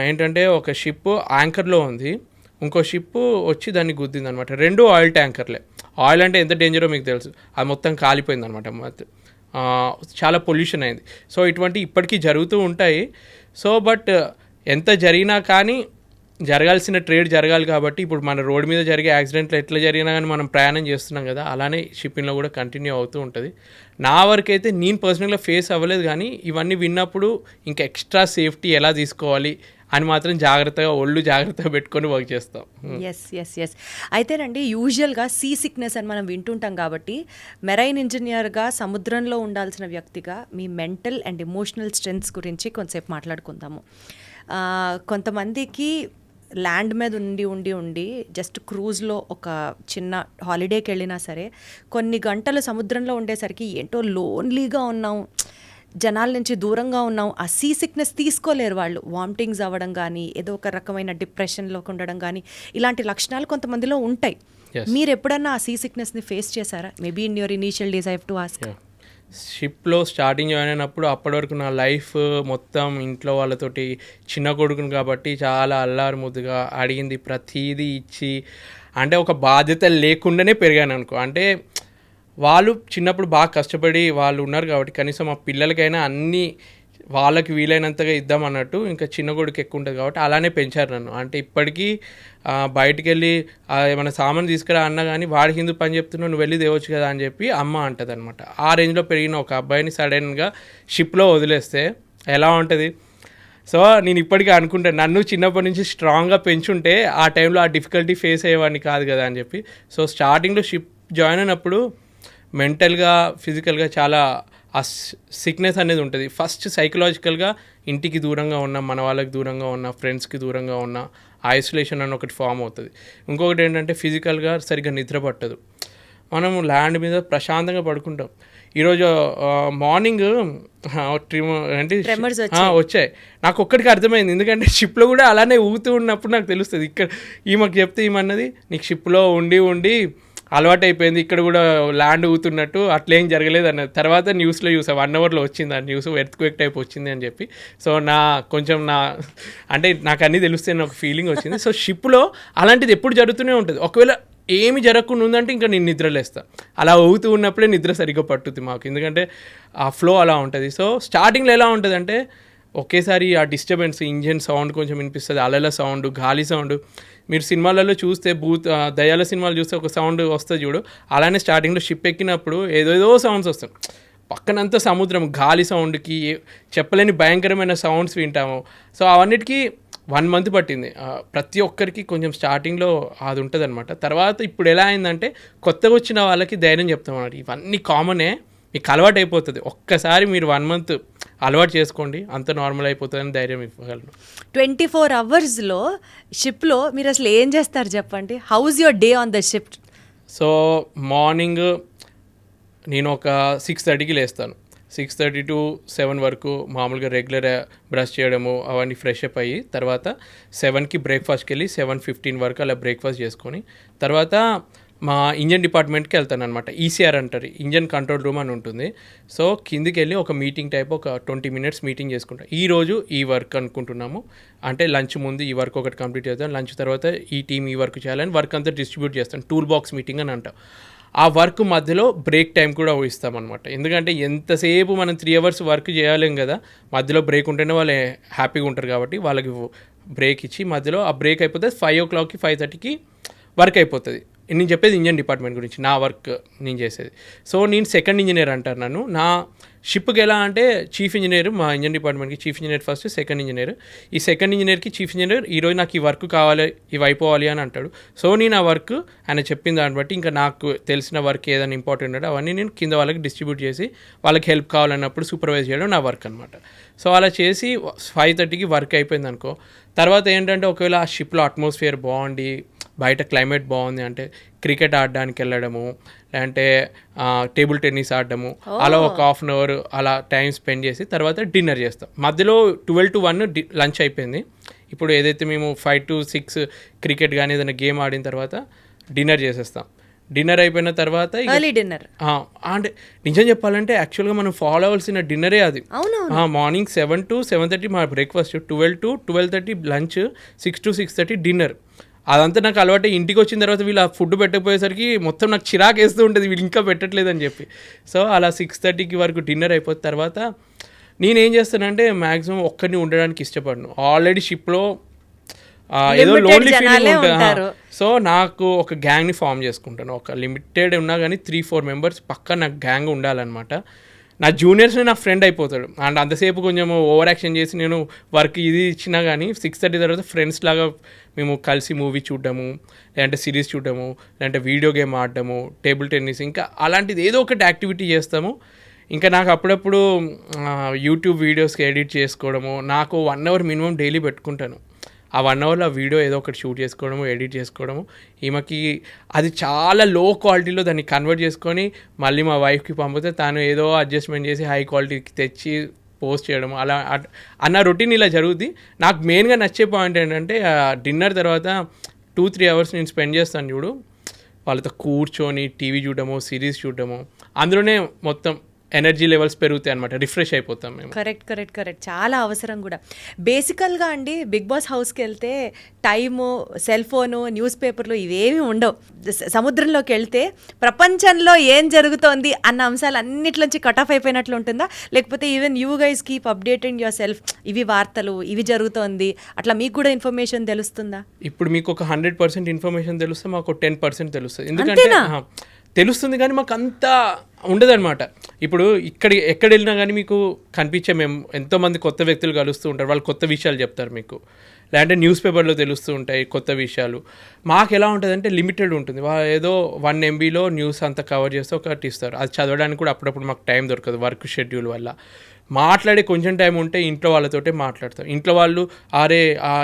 ఏంటంటే ఒక షిప్ యాంకర్లో ఉంది, ఇంకో షిప్ వచ్చి దాన్ని గుద్దింది అనమాట. రెండు ఆయిల్ ట్యాంకర్లే. ఆయిల్ అంటే ఎంత డేంజరో మీకు తెలుసు, అది మొత్తం కాలిపోయింది అనమాట. చాలా పొల్యూషన్ అయింది. సో ఇటువంటి ఇప్పటికీ జరుగుతూ ఉంటాయి. సో బట్ ఎంత జరిగినా కానీ జరగాల్సిన ట్రేడ్ జరగాలి కాబట్టి ఇప్పుడు మన రోడ్డు మీద జరిగే యాక్సిడెంట్లు ఎట్లా జరిగినా కానీ మనం ప్రయాణం చేస్తున్నాం కదా, అలానే షిప్పింగ్లో కూడా కంటిన్యూ అవుతూ ఉంటుంది. నా వరకు అయితే నేను పర్సనల్గా ఫేస్ అవ్వలేదు, కానీ ఇవన్నీ విన్నప్పుడు ఇంకా ఎక్స్ట్రా సేఫ్టీ ఎలా తీసుకోవాలి అని మాత్రం జాగ్రత్తగా ఒళ్ళు జాగ్రత్తగా పెట్టుకొని వర్క్ చేస్తాం.
ఎస్ అయితేనండి, యూజువల్గా సీ సిక్నెస్ అని మనం వింటుంటాం కాబట్టి మెరైన్ ఇంజనీర్గా సముద్రంలో ఉండాల్సిన వ్యక్తిగా మీ మెంటల్ అండ్ ఎమోషనల్ స్ట్రెంగ్త్స్ గురించి కొంతసేపు మాట్లాడుకుందాము. కొంతమందికి ల్యాండ్ మీద ఉండి జస్ట్ క్రూజ్లో ఒక చిన్న హాలిడేకి వెళ్ళినా సరే కొన్ని గంటలు సముద్రంలో ఉండేసరికి ఏంటో లోన్లీగా ఉన్నాం, జనాల నుంచి దూరంగా ఉన్నాం, ఆ సీ సిక్నెస్ తీసుకోలేరు వాళ్ళు. వామిటింగ్స్ అవ్వడం కానీ, ఏదో ఒక రకమైన డిప్రెషన్లోకి ఉండడం కానీ, ఇలాంటి లక్షణాలు కొంతమందిలో ఉంటాయి. మీరు ఎప్పుడన్నా ఆ సీ సిక్నెస్ని ఫేస్ చేశారా? Maybe in your initial days I have to ask.
షిప్లో స్టార్టింగ్ జాయిన్ అయినప్పుడు అప్పటి వరకు నా లైఫ్ మొత్తం ఇంట్లో వాళ్ళతోటి, చిన్న కొడుకుని కాబట్టి చాలా అల్లారు ముద్దుగా అడిగింది ప్రతీదీ ఇచ్చి, అంటే ఒక బాధ్యత లేకుండానే పెరిగాను అనుకో. అంటే వాళ్ళు చిన్నప్పుడు బాగా కష్టపడి వాళ్ళు ఉన్నారు కాబట్టి కనీసం ఆ పిల్లలకైనా అన్నీ వాళ్ళకి వీలైనంతగా ఇద్దామన్నట్టు. ఇంకా చిన్న కొడుకు ఎక్కువ ఉంటుంది కాబట్టి అలానే పెంచారు నన్ను. అంటే ఇప్పటికీ బయటికి వెళ్ళి ఏమైనా సామాన్ తీసుకురా అన్నా కానీ వాడికి ఎందుకు పని చెప్తున్నావు, నువ్వు వెళ్ళి తేవచ్చు కదా అని చెప్పి అమ్మ అంటుంది అనమాట. ఆ రేంజ్లో పెరిగిన ఒక అబ్బాయిని సడన్గా షిప్లో వదిలేస్తే ఎలా ఉంటుంది? సో నేను ఇప్పటికీ అనుకుంటాను, నన్ను చిన్నప్పటి నుంచి స్ట్రాంగ్గా పెంచుంటే ఆ టైంలో ఆ డిఫికల్టీ ఫేస్ అయ్యేవాడిని కాదు కదా అని చెప్పి. సో స్టార్టింగ్లో షిప్ జాయిన్ అయినప్పుడు మెంటల్గా, ఫిజికల్గా చాలా ఆ సిక్నెస్ అనేది ఉంటుంది. ఫస్ట్ సైకలాజికల్గా ఇంటికి దూరంగా ఉన్న, మన వాళ్ళకి దూరంగా ఉన్న, ఫ్రెండ్స్కి దూరంగా ఉన్న ఐసోలేషన్ అని ఒకటి ఫామ్ అవుతుంది. ఇంకొకటి ఏంటంటే ఫిజికల్గా సరిగ్గా నిద్ర పట్టదు. మనము ల్యాండ్ మీద ప్రశాంతంగా పడుకుంటాం. ఈరోజు మార్నింగ్ వచ్చాయి, నాకు ఒక్కడికి అర్థమైంది. ఎందుకంటే షిప్లో కూడా అలానే ఊగుతూ ఉన్నప్పుడు నాకు తెలుస్తుంది. ఇక్కడ ఈమెకు చెప్తే ఏమన్నది, నీకు షిప్లో ఉండి అలవాటు అయిపోయింది, ఇక్కడ కూడా ల్యాండ్ ఊతున్నట్టు అట్లేం జరగలేదు అన్నది. తర్వాత న్యూస్లో చూసాం 1 అవర్లో వచ్చింది ఆ న్యూస్, ఎర్త్క్వేక్ టైప్ వచ్చింది అని చెప్పి. సో అంటే నాకు అన్నీ తెలుస్తాయని ఒక ఫీలింగ్ వచ్చింది. సో షిప్లో అలాంటిది ఎప్పుడు జరుగుతూనే ఉంటుంది. ఒకవేళ ఏమి జరగకుండా ఉందంటే ఇంకా నేను నిద్రలేస్తా. అలా అవుతూ ఉన్నప్పుడే నిద్ర సరిగ్గా పట్టుద్ది మాకు, ఎందుకంటే ఆ ఫ్లో అలా ఉంటుంది. సో స్టార్టింగ్లో ఎలా ఉంటుంది అంటే ఒకేసారి ఆ డిస్టర్బెన్స్, ఇంజిన్ సౌండ్ కొంచెం వినిపిస్తుంది, అలల సౌండ్, గాలి సౌండ్. మీరు సినిమాలలో చూస్తే దయాల సినిమాలు చూస్తే ఒక సౌండ్ వస్తుంది చూడు, అలానే స్టార్టింగ్లో షిప్ ఎక్కినప్పుడు ఏదేదో సౌండ్స్ వస్తాయి. పక్కనంతా సముద్రం, గాలి సౌండ్కి చెప్పలేని భయంకరమైన సౌండ్స్ వింటాము. సో అవన్నిటికీ 1 మంత్ పట్టింది. ప్రతి ఒక్కరికి కొంచెం స్టార్టింగ్లో అది ఉంటుంది అనమాట. తర్వాత ఇప్పుడు ఎలా అయిందంటే కొత్తగా వచ్చిన వాళ్ళకి ధైర్యం చెప్తాం అన్నమాట. ఇవన్నీ కామనే, మీకు అలవాటు అయిపోతుంది. ఒక్కసారి మీరు 1 మంత్ అలవాటు చేసుకోండి, అంత నార్మల్ అయిపోతుందని ధైర్యం ఇవ్వగలను.
24 అవర్స్లో షిప్లో మీరు అసలు ఏం చేస్తారు చెప్పండి? House your day on the ship?
So morning నేను ఒక 6:30కి లేస్తాను. 6:30 to 7 వరకు మామూలుగా రెగ్యులర్ బ్రష్ చేయడము అవన్నీ ఫ్రెష్ అప్ అయ్యి, తర్వాత 7కి బ్రేక్ఫాస్ట్కి వెళ్ళి 7:15 వరకు అలా బ్రేక్ఫాస్ట్ చేసుకొని తర్వాత మా ఇంజన్ డిపార్ట్మెంట్కి వెళ్తాను అనమాట. ఈసీఆర్ అంటారు, ఇంజన్ కంట్రోల్ రూమ్ అని ఉంటుంది. సో కిందికి వెళ్ళి ఒక మీటింగ్ టైప్ ఒక 20 minutes మీటింగ్ చేసుకుంటాం. ఈరోజు ఈ వర్క్ అనుకుంటున్నాము అంటే లంచ్ ముందు ఈ వర్క్ ఒకటి కంప్లీట్ చేస్తాం, లంచ్ తర్వాత ఈ టీం ఈ వర్క్ చేయాలని వర్క్ అంతా డిస్ట్రిబ్యూట్ చేస్తాం. టూల్ బాక్స్ మీటింగ్ అని అంటాం. ఆ వర్క్ మధ్యలో బ్రేక్ టైం కూడా ఇస్తామన్నమాట. ఎందుకంటే ఎంతసేపు మనం 3 hours వర్క్ చేయలేం కదా, మధ్యలో బ్రేక్ ఉంటేనే వాళ్ళు హ్యాపీగా ఉంటారు. కాబట్టి వాళ్ళకి బ్రేక్ ఇచ్చి మధ్యలో ఆ బ్రేక్ అయిపోతే 5 o'clockకి 5:30కి వర్క్ అయిపోతుంది. నేను చెప్పేది ఇంజన్ డిపార్ట్మెంట్ గురించి, నా వర్క్ నేను చేసేది. సో నేను సెకండ్ ఇంజనీర్ అంటారు నన్ను. నా షిప్కి ఎలా అంటే చీఫ్ ఇంజనీర్, మా ఇంజన్ డిపార్ట్మెంట్కి chief engineer first, second engineer. ఈ సెకండ్ ఇంజనీర్కి చీఫ్ ఇంజనీర్ ఈరోజు నాకు ఈ వర్క్ కావాలి, ఇవి అయిపోవాలి అని అంటాడు. సో నేను ఆ వర్క్ ఆయన చెప్పిన దాన్ని బట్టి ఇంకా నాకు తెలిసిన వర్క్ ఏదైనా ఇంపార్టెంట్ ఉంటే అవన్నీ నేను కింద వాళ్ళకి డిస్ట్రిబ్యూట్ చేసి వాళ్ళకి హెల్ప్ కావాలన్నప్పుడు సూపర్వైజ్ చేయడం నా వర్క్ అనమాట. సో అలా చేసి 5:30కి వర్క్ అయిపోయింది అనుకో. తర్వాత ఏంటంటే ఒకవేళ ఆ షిప్లో అట్మాస్ఫియర్ బాగుండి బయట క్లైమేట్ బాగుంది అంటే క్రికెట్ ఆడడానికి వెళ్ళడము, లేదంటే టేబుల్ టెన్నిస్ ఆడడము, అలా ఒక 1/2 hour అలా టైం స్పెండ్ చేసి తర్వాత డిన్నర్ చేస్తాం. మధ్యలో 12 to 1 లంచ్ అయిపోయింది. ఇప్పుడు ఏదైతే మేము 5 to 6 క్రికెట్ కానీ ఏదైనా గేమ్ ఆడిన తర్వాత డిన్నర్ చేసేస్తాం. డిన్నర్ అయిపోయిన తర్వాత
డిన్నర్
అంటే నిజం చెప్పాలంటే యాక్చువల్గా మనం ఫాలో అవ్వాల్సిన డిన్నరే అది. మార్నింగ్ 7 to 7:30 మా breakfast, 12 to 12:30 lunch, 6 to 6:30 dinner. అదంతా నాకు అలవాటు. ఇంటికి వచ్చిన తర్వాత వీళ్ళు ఆ ఫుడ్ పెట్టకపోయేసరికి మొత్తం నాకు చిరాకు వేస్తూ ఉంటుంది, వీళ్ళు ఇంకా పెట్టట్లేదని చెప్పి. సో అలా 6:30కి వరకు డిన్నర్ అయిపోయిన తర్వాత నేనేం చేస్తానంటే మ్యాక్సిమం ఒక్కడిని ఉండడానికి ఇష్టపడను. ఆల్రెడీ షిప్లో ఏదో లోన్లీ ఫీలింగ్ ఉంటుంది. సో నాకు ఒక గ్యాంగ్ని ఫామ్ చేసుకుంటాను. ఒక లిమిటెడ్ ఉన్నా కానీ 3-4 members పక్కా నాకు గ్యాంగ్ ఉండాలన్నమాట. నా జూనియర్స్ని నా ఫ్రెండ్ అయిపోతాడు. అండ్ అంతసేపు కొంచెం ఓవర్ యాక్షన్ చేసి నేను వర్క్ ఇది ఇచ్చినా కానీ 6:30 తర్వాత ఫ్రెండ్స్ లాగా మేము కలిసి మూవీ చూడడము, లేదంటే సిరీస్ చూడడము, లేదంటే వీడియో గేమ్ ఆడడము, టేబుల్ టెన్నిస్, ఇంకా అలాంటిది ఏదో ఒకటి యాక్టివిటీ చేస్తాము. ఇంకా నాకు అప్పుడప్పుడు యూట్యూబ్ వీడియోస్కి ఎడిట్ చేసుకోవడము, నాకు 1 hour మినిమం డైలీ పెట్టుకుంటాను. ఆ 1 hourలో వీడియో ఏదో ఒకటి షూట్ చేసుకోవడము, ఎడిట్ చేసుకోవడము. ఈమెకి అది చాలా లో క్వాలిటీలో దాన్ని కన్వర్ట్ చేసుకొని మళ్ళీ మా వైఫ్కి పంపితే తను ఏదో అడ్జస్ట్మెంట్ చేసి హై క్వాలిటీకి తెచ్చి పోస్ట్ చేయడం, అలా అన్న రొటీన్ ఇలా జరుగుద్ది. నాకు మెయిన్గా నచ్చే పాయింట్ ఏంటంటే డిన్నర్ తర్వాత 2-3 hours నేను స్పెండ్ చేస్తాను చూడు, వాళ్ళతో కూర్చొని టీవీ చూడడము, సిరీస్ చూడడము, అందులోనే మొత్తం ఎనర్జీ లెవెల్స్ పెరుగుతాయి అనమాట, రిఫ్రెష్ అయిపోతాం మేము.
కరెక్ట్ చాలా అవసరం కూడా. బేసికల్గా అండి బిగ్ బాస్ హౌస్కి వెళ్తే టైము, సెల్ ఫోను, న్యూస్ పేపర్లు ఇవేమీ ఉండవు. సముద్రంలోకి వెళ్తే ప్రపంచంలో ఏం జరుగుతోంది అన్న అంశాలు అన్నిట్లోంచి కట్ ఆఫ్ అయిపోయినట్లు ఉంటుందా, లేకపోతే even you guys keep updating your self, ఇవి వార్తలు, ఇవి జరుగుతోంది, అట్లా మీకు కూడా ఇన్ఫర్మేషన్ తెలుస్తుందా?
ఇప్పుడు మీకు ఒక 100% ఇన్ఫర్మేషన్ తెలుస్తే మాకు 10% తెలుస్తుంది. ఎందుకంటే తెలుస్తుంది కానీ మాకు అంతా ఉండదన్నమాట. ఇప్పుడు ఎక్కడ వెళ్ళినా కానీ మీకు కనిపించే మేము ఎంతోమంది కొత్త వ్యక్తులు కలుస్తూ ఉంటారు, వాళ్ళు కొత్త విషయాలు చెప్తారు మీకు, లేదంటే న్యూస్ పేపర్లో తెలుస్తూ ఉంటాయి కొత్త విషయాలు. మాకు ఎలా ఉంటుందంటే లిమిటెడ్ ఉంటుంది. ఏదో 1 MBలో న్యూస్ అంతా కవర్ చేస్తే ఒకటి ఇస్తారు, అది చదవడానికి కూడా అప్పుడప్పుడు మాకు టైం దొరకదు వర్క్ షెడ్యూల్ వల్ల. మాట్లాడే కొంచెం టైం ఉంటే ఇంట్లో వాళ్ళతోటే మాట్లాడతాం. ఇంట్లో వాళ్ళు అరే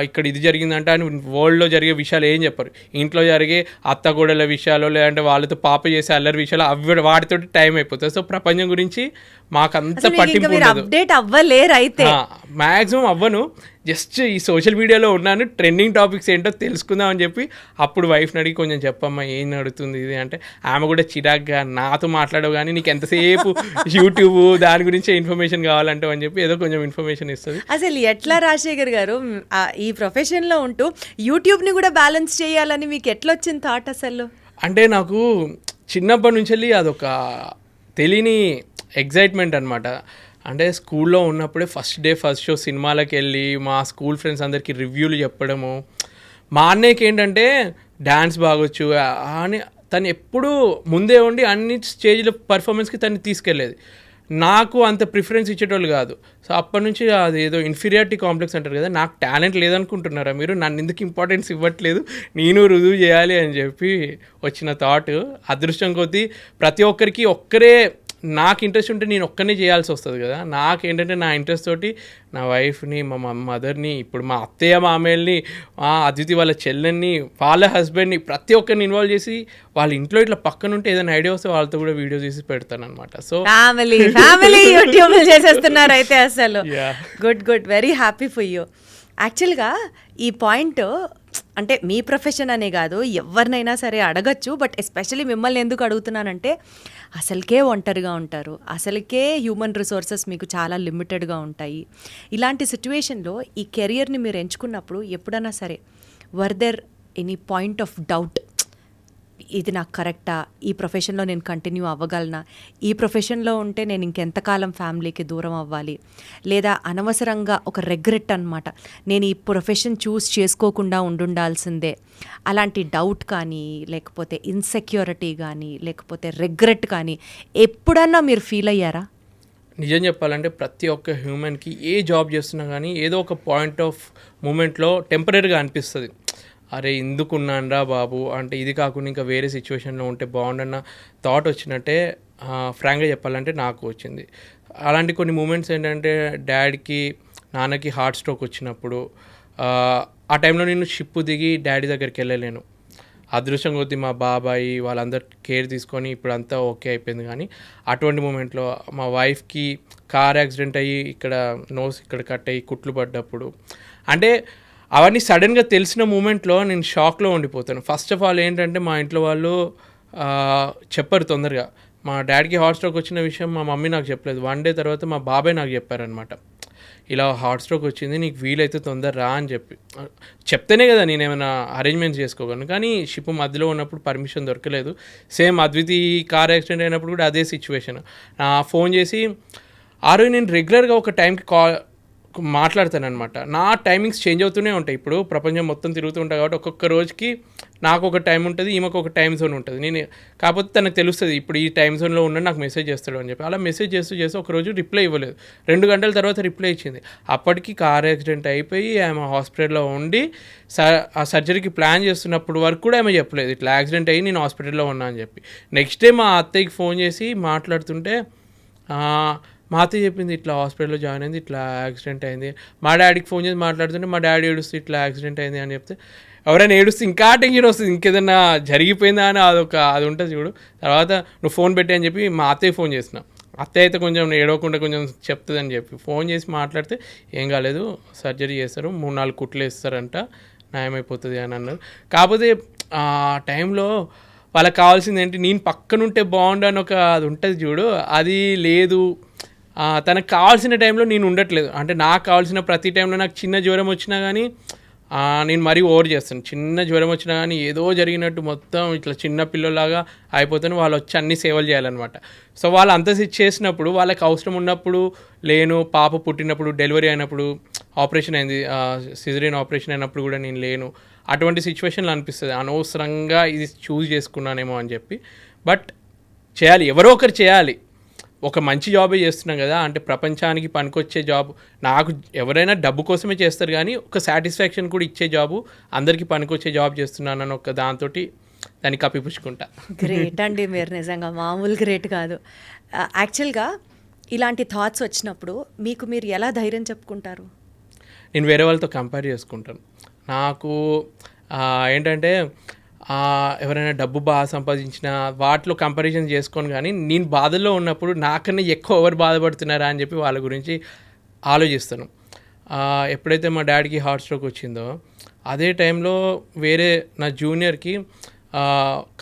ఇక్కడ ఇది జరిగిందంటే అని వరల్డ్లో జరిగే విషయాలు ఏం చెప్పరు. ఇంట్లో జరిగే అత్తగూడల విషయాలు, లేదంటే వాళ్ళతో పాప చేసే అల్లరి విషయాలు అవి వాటితోటి టైం అయిపోతుంది. సో ప్రపంచం గురించి మాకు అంత పట్టింపు ఉండదు.
అప్డేట్ అవ్వలేరు అయితే
మ్యాక్సిమం అవ్వను. జస్ట్ ఈ సోషల్ మీడియాలో ఉన్నాను, ట్రెండింగ్ టాపిక్స్ ఏంటో తెలుసుకుందాం అని చెప్పి అప్పుడు వైఫ్ని అడిగి కొంచెం చెప్పమ్మా ఏం నడుతుంది ఇది అంటే, ఆమె కూడా చిరాగ్గా నాతో మాట్లాడవు కానీ నీకు ఎంతసేపు యూట్యూబ్ దాని గురించే ఇన్ఫర్మేషన్ కావాలంటావు అని చెప్పి ఏదో కొంచెం ఇన్ఫర్మేషన్ ఇస్తుంది.
అసలు ఎట్లా రాజశేఖర్ గారు ఈ ప్రొఫెషన్లో ఉంటూ యూట్యూబ్ని కూడా బ్యాలెన్స్ చేయాలని మీకు ఎట్లా వచ్చింది థాట్ అసలు?
అంటే నాకు చిన్నప్పటి నుంచి వెళ్ళి అదొక తెలియని ఎగ్జైట్మెంట్ అనమాట. అంటే స్కూల్లో ఉన్నప్పుడే ఫస్ట్ షో సినిమాలకు వెళ్ళి మా స్కూల్ ఫ్రెండ్స్ అందరికీ రివ్యూలు చెప్పడము. మా అన్నయ్యకి ఏంటంటే డ్యాన్స్ బాగొచ్చు అని తను ఎప్పుడూ ముందే ఉండి అన్ని స్టేజ్లో పర్ఫార్మెన్స్కి తను తీసుకెళ్ళేది. నాకు అంత ప్రిఫరెన్స్ ఇచ్చేటోళ్ళు కాదు. సో అప్పటి నుంచి అది ఏదో ఇన్ఫీరియారిటీ కాంప్లెక్స్ అంటారు కదా, నాకు టాలెంట్ లేదనుకుంటున్నారా మీరు, నన్ను ఎందుకు ఇంపార్టెన్స్ ఇవ్వట్లేదు, నేను రుజువు చేయాలి అని చెప్పి వచ్చిన థాట్. అదృష్టం కొద్దీ ప్రతి ఒక్కరికి ఒక్కరే నాకు ఇంట్రెస్ట్ ఉంటే నేను ఒక్కనే చేయాల్సి వస్తుంది కదా. నాకేంటంటే నా ఇంట్రెస్ట్ తోటి నా వైఫ్ని, మా మదర్ని, ఇప్పుడు మా అత్తయ్య మామయ్యల్ని, అదితి వాళ్ళ చెల్లెన్ని, వాళ్ళ హస్బెండ్ని ప్రతి ఒక్కరిని ఇన్వాల్వ్ చేసి వాళ్ళ ఇంట్లో ఇట్లా పక్కన ఉంటే ఏదైనా ఐడియా వస్తే వాళ్ళతో కూడా వీడియో చేసి పెడతాను అనమాట. సో
ఫ్యామిలీ యూట్యూబ్ చేసేస్తున్నారు అయితే అసలు. Good very happy for you. యాక్చువల్గా ఈ పాయింట్ అంటే మీ ప్రొఫెషన్ అనే కాదు, ఎవరినైనా సరే అడగచ్చు. బట్ ఎస్పెషలీ మిమ్మల్ని ఎందుకు అడుగుతున్నానంటే అసలుకే ఒంటరిగా ఉంటారు, అసలుకే హ్యూమన్ రిసోర్సెస్ మీకు చాలా లిమిటెడ్గా ఉంటాయి. ఇలాంటి సిచ్యువేషన్లో ఈ కెరియర్ని మీరు ఎంచుకున్నప్పుడు ఎప్పుడైనా సరే were there any point of doubt, ఇది నాకు కరెక్టా, ఈ ప్రొఫెషన్లో నేను కంటిన్యూ అవ్వగలనా, ఈ ప్రొఫెషన్లో ఉంటే నేను ఇంకెంతకాలం ఫ్యామిలీకి దూరం అవ్వాలి, లేదా అనవసరంగా ఒక రెగ్రెట్ అనమాట, నేను ఈ ప్రొఫెషన్ చూస్ చేసుకోకుండా ఉండాల్సిందే, అలాంటి డౌట్ కానీ లేకపోతే ఇన్సెక్యూరిటీ కానీ లేకపోతే రెగ్రెట్ కానీ ఎప్పుడన్నా మీరు ఫీల్ అయ్యారా?
నిజం చెప్పాలంటే ప్రతి ఒక్క హ్యూమన్కి ఏ జాబ్ చేస్తున్నా కానీ ఏదో ఒక పాయింట్ ఆఫ్ మూమెంట్లో టెంపరీగా అనిపిస్తుంది, అరే ఎందుకున్నానరా బాబు, అంటే ఇది కాకుండా ఇంకా వేరే సిచ్యువేషన్లో ఉంటే బాగుండన్న థాట్ వచ్చినట్టే ఫ్రాంక్గా చెప్పాలంటే నాకు వచ్చింది. అలాంటి కొన్ని మూమెంట్స్ ఏంటంటే డాడీకి నాన్నకి హార్ట్ స్ట్రోక్ వచ్చినప్పుడు ఆ టైంలో నేను షిప్ దిగి డాడీ దగ్గరికి వెళ్ళలేను. అదృష్టం కొద్దీ మా బాబాయ్ వాళ్ళందరూ కేర్ తీసుకొని ఇప్పుడు అంతా ఓకే అయిపోయింది. కానీ అటువంటి మూమెంట్లో మా వైఫ్కి కార్ యాక్సిడెంట్ అయ్యి ఇక్కడ నోస్ ఇక్కడ కట్ అయ్యి కుట్లు పడ్డప్పుడు, అంటే అవన్నీ సడన్గా తెలిసిన మూమెంట్లో నేను షాక్లో ఉండిపోతాను. ఫస్ట్ ఆఫ్ ఆల్ ఏంటంటే మా ఇంట్లో వాళ్ళు చెప్పారు తొందరగా. మా డాడీకి హార్ట్ స్ట్రోక్ వచ్చిన విషయం మా మమ్మీ నాకు చెప్పలేదు. 1 డే తర్వాత మా బాబాయ్ నాకు చెప్పారనమాట, ఇలా హార్ట్ స్ట్రోక్ వచ్చింది, నీకు వీలైతే తొందర రా అని చెప్పి. చెప్తేనే కదా నేను ఏమైనా అరేంజ్మెంట్స్ చేసుకోగలను. కానీ షిప్ మధ్యలో ఉన్నప్పుడు పర్మిషన్ దొరకలేదు. సేమ్ అద్వితి కార్ యాక్సిడెంట్ అయినప్పుడు కూడా అదే సిచ్యువేషన్. ఫోన్ చేసి ఆ రోజు నేను రెగ్యులర్గా ఒక టైంకి మాట్లాడతాను అనమాట. నా టైమింగ్స్ చేంజ్ అవుతూనే ఉంటాయి. ఇప్పుడు ప్రపంచం మొత్తం తిరుగుతూ ఉంటాయి కాబట్టి ఒక్కొక్క రోజుకి నాకు ఒక టైం ఉంటుంది, ఈమెకు ఒక టైం జోన్ ఉంటుంది. నేను కాకపోతే తనకు తెలుస్తుంది ఇప్పుడు ఈ టైం జోన్లో ఉన్న నాకు మెసేజ్ చేస్తాడు అని చెప్పి. అలా మెసేజ్ చేస్తూ ఒకరోజు రిప్లై ఇవ్వలేదు. 2 గంటల తర్వాత రిప్లై ఇచ్చింది. అప్పటికి కార్ యాక్సిడెంట్ అయిపోయి ఆమె హాస్పిటల్లో ఉండి ఆ సర్జరీకి ప్లాన్ చేస్తున్నప్పుడు వరకు కూడా ఆమె చెప్పలేదు ఇట్లా యాక్సిడెంట్ అయ్యి నేను హాస్పిటల్లో ఉన్నా అని చెప్పి. నెక్స్ట్ డే మా అత్తయ్యకి ఫోన్ చేసి మాట్లాడుతుంటే మా అత్తయ్య చెప్పింది ఇట్లా హాస్పిటల్లో జాయిన్ అయింది, ఇట్లా యాక్సిడెంట్ అయింది. మా డాడీకి ఫోన్ చేసి మాట్లాడుతుంటే మా డాడీ ఏడుస్తూ ఇట్లా యాక్సిడెంట్ అయింది అని చెప్తే ఎవరైనా ఏడుస్తే ఇంకా టెన్షన్ వస్తుంది, ఇంకేదన్నా జరిగిపోయిందా అని అది ఉంటుంది చూడు. తర్వాత నువ్వు ఫోన్ పెట్టి అని చెప్పి మా అత్తయ్య ఫోన్ చేసిన. అత్తయ్య అయితే కొంచెం ఏడవకుండా కొంచెం చెప్తుందని చెప్పి ఫోన్ చేసి మాట్లాడితే ఏం కాలేదు, సర్జరీ చేస్తారు, 3-4 కుట్లు వేస్తారంట, న్యాయమైపోతుంది అని అన్నారు. కాకపోతే ఆ టైంలో వాళ్ళకి కావాల్సింది ఏంటి, నేను పక్కనుంటే బాగుండు అని అది ఉంటుంది చూడు, అది లేదు. తనకు కావాల్సిన టైంలో నేను ఉండట్లేదు. అంటే నాకు కావాల్సిన ప్రతి టైంలో నాకు చిన్న జ్వరం వచ్చినా కానీ నేను మరీ ఓవర్ చేస్తాను. చిన్న జ్వరం వచ్చినా కానీ ఏదో జరిగినట్టు మొత్తం ఇట్లా చిన్న పిల్లలాగా అయిపోతాను. వాళ్ళు వచ్చి అన్ని సేవలు చేయాలన్నమాట. సో వాళ్ళు అంత చేసినప్పుడు వాళ్ళకి అవసరం ఉన్నప్పుడు లేను, పాప పుట్టినప్పుడు, డెలివరీ అయినప్పుడు, ఆపరేషన్ అయింది, సిజరీన్ ఆపరేషన్ అయినప్పుడు కూడా నేను లేను. అటువంటి సిచ్యువేషన్లో అనిపిస్తుంది అనవసరంగా ఇది చూస్ చేసుకున్నానేమో అని చెప్పి. బట్ చేయాలి, ఎవరో ఒకరు చేయాలి. ఒక మంచి జాబే చేస్తున్నాం కదా, అంటే ప్రపంచానికి పనికొచ్చే జాబ్. నాకు ఎవరైనా డబ్బు కోసమే చేస్తారు కానీ ఒక సాటిస్ఫాక్షన్ కూడా ఇచ్చే జాబు, అందరికీ పనికొచ్చే జాబ్ చేస్తున్నానని ఒక దాంతో దాన్ని కప్పిపుచ్చుకుంటా.
గ్రేట్ అండి, మీరు నిజంగా మామూలు గ్రేట్ కాదు. యాక్చువల్గా ఇలాంటి థాట్స్ వచ్చినప్పుడు మీకు మీరు ఎలా ధైర్యం చెప్పుకుంటారు?
నేను వేరే వాళ్ళతో కంపేర్ చేసుకుంటాను. నాకు ఏంటంటే ఎవరైనా డబ్బు బాగా సంపాదించిన వాటిలో కంపారిజన్ చేసుకొని, కానీ నేను బాధల్లో ఉన్నప్పుడు నాకన్నా ఎక్కువ ఎవరు బాధపడుతున్నారా అని చెప్పి వాళ్ళ గురించి ఆలోచిస్తాను. ఎప్పుడైతే మా డాడీకి హార్ట్ స్ట్రోక్ వచ్చిందో అదే టైంలో వేరే నా జూనియర్కి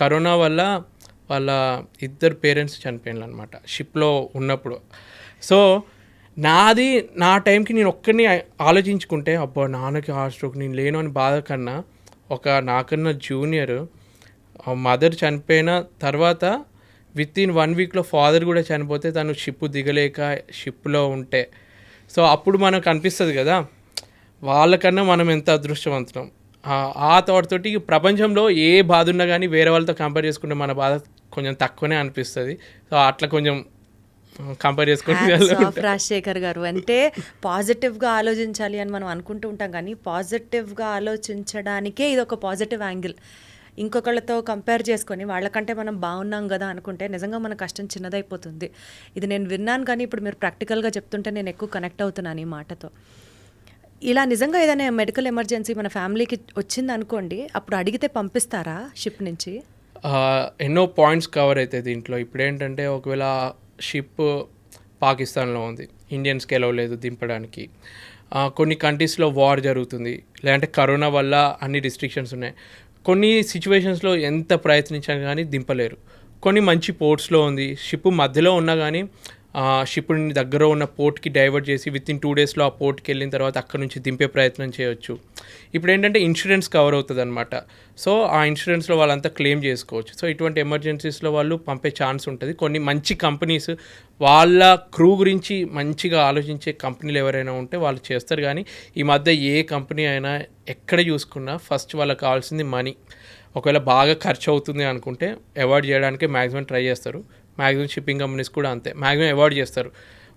కరోనా వల్ల వాళ్ళ ఇద్దరు పేరెంట్స్ చనిపోయినారు అనమాట షిప్లో ఉన్నప్పుడు. సో నా టైంకి నేను ఒక్కరిని ఆలోచించుకుంటే అబ్బా నాన్నకి హార్ట్ స్ట్రోక్ నేను లేను అని బాధ కన్నా నాకన్నా జూనియర్ మదర్ చనిపోయిన తర్వాత విత్ ఇన్ 1 వీక్లో ఫాదర్ కూడా చనిపోతే తను షిప్ దిగలేక షిప్లో ఉంటే సో అప్పుడు మనకు అనిపిస్తుంది కదా వాళ్ళకన్నా మనం ఎంత అదృష్టవంతులం. ఆ థాట్ తోటి ప్రపంచంలో ఏ బాధ ఉన్నా కానీ వేరే వాళ్ళతో కంపేర్ చేసుకుంటే మన బాధ కొంచెం తక్కువనే అనిపిస్తుంది. సో అట్లా కొంచెం కంపేర్ చేసుకుంటే
రాజశేఖర్ గారు అంటే పాజిటివ్గా ఆలోచించాలి అని మనం అనుకుంటూ ఉంటాం, కానీ పాజిటివ్గా ఆలోచించడానికే ఇది ఒక పాజిటివ్ యాంగిల్. ఇంకొకళ్ళతో కంపేర్ చేసుకొని వాళ్ళకంటే మనం బాగున్నాం కదా అనుకుంటే నిజంగా మన కష్టం చిన్నదైపోతుంది. ఇది నేను విన్నాను, కానీ ఇప్పుడు మీరు ప్రాక్టికల్గా చెప్తుంటే నేను ఎక్కువ కనెక్ట్ అవుతున్నాను ఈ మాటతో. ఇలా నిజంగా ఏదైనా మెడికల్ ఎమర్జెన్సీ మన ఫ్యామిలీకి వచ్చింది అనుకోండి, అప్పుడు అడిగితే పంపిస్తారా షిప్ నుంచి?
ఎన్నో పాయింట్స్ కవర్ అవుతాయి దీంట్లో. ఇప్పుడు ఏంటంటే ఒకవేళ షిప్ పాకిస్తాన్లో ఉంది, ఇండియన్స్కి ఎలవ్ లేదు దింపడానికి, కొన్ని కంట్రీస్లో వార్ జరుగుతుంది, లేదంటే కరోనా వల్ల అన్ని రిస్ట్రిక్షన్స్ ఉన్నాయి, కొన్ని సిచ్యువేషన్స్లో ఎంత ప్రయత్నించాను కానీ దింపలేరు. కొన్ని మంచి పోర్ట్స్లో ఉంది, షిప్ మధ్యలో ఉన్నా కానీ షిప్ని దగ్గర ఉన్న పోర్ట్కి డైవర్ట్ చేసి విత్ ఇన్ 2 డేస్లో ఆ పోర్ట్కి వెళ్ళిన తర్వాత అక్కడ నుంచి దింపే ప్రయత్నం చేయొచ్చు. ఇప్పుడు ఏంటంటే ఇన్సూరెన్స్ కవర్ అవుతుంది అనమాట. సో ఆ ఇన్సూరెన్స్లో వాళ్ళంతా క్లెయిమ్ చేసుకోవచ్చు. సో ఇటువంటి ఎమర్జెన్సీస్లో వాళ్ళు పంపే ఛాన్స్ ఉంటుంది. కొన్ని మంచి కంపెనీస్ వాళ్ళ క్రూ గురించి మంచిగా ఆలోచించే కంపెనీలు ఎవరైనా ఉంటే వాళ్ళు చేస్తారు. కానీ ఈ మధ్య ఏ కంపెనీ అయినా ఎక్కడ చూసుకున్నా ఫస్ట్ వాళ్ళకి కావాల్సింది మనీ. ఒకవేళ బాగా ఖర్చు అవుతుంది అనుకుంటే అవాయిడ్ చేయడానికే మ్యాక్సిమం ట్రై చేస్తారు. మ్యాక్సిమం షిప్పింగ్ కంపెనీస్ కూడా అంతే, మ్యాక్సిమం అవాయిడ్ చేస్తారు.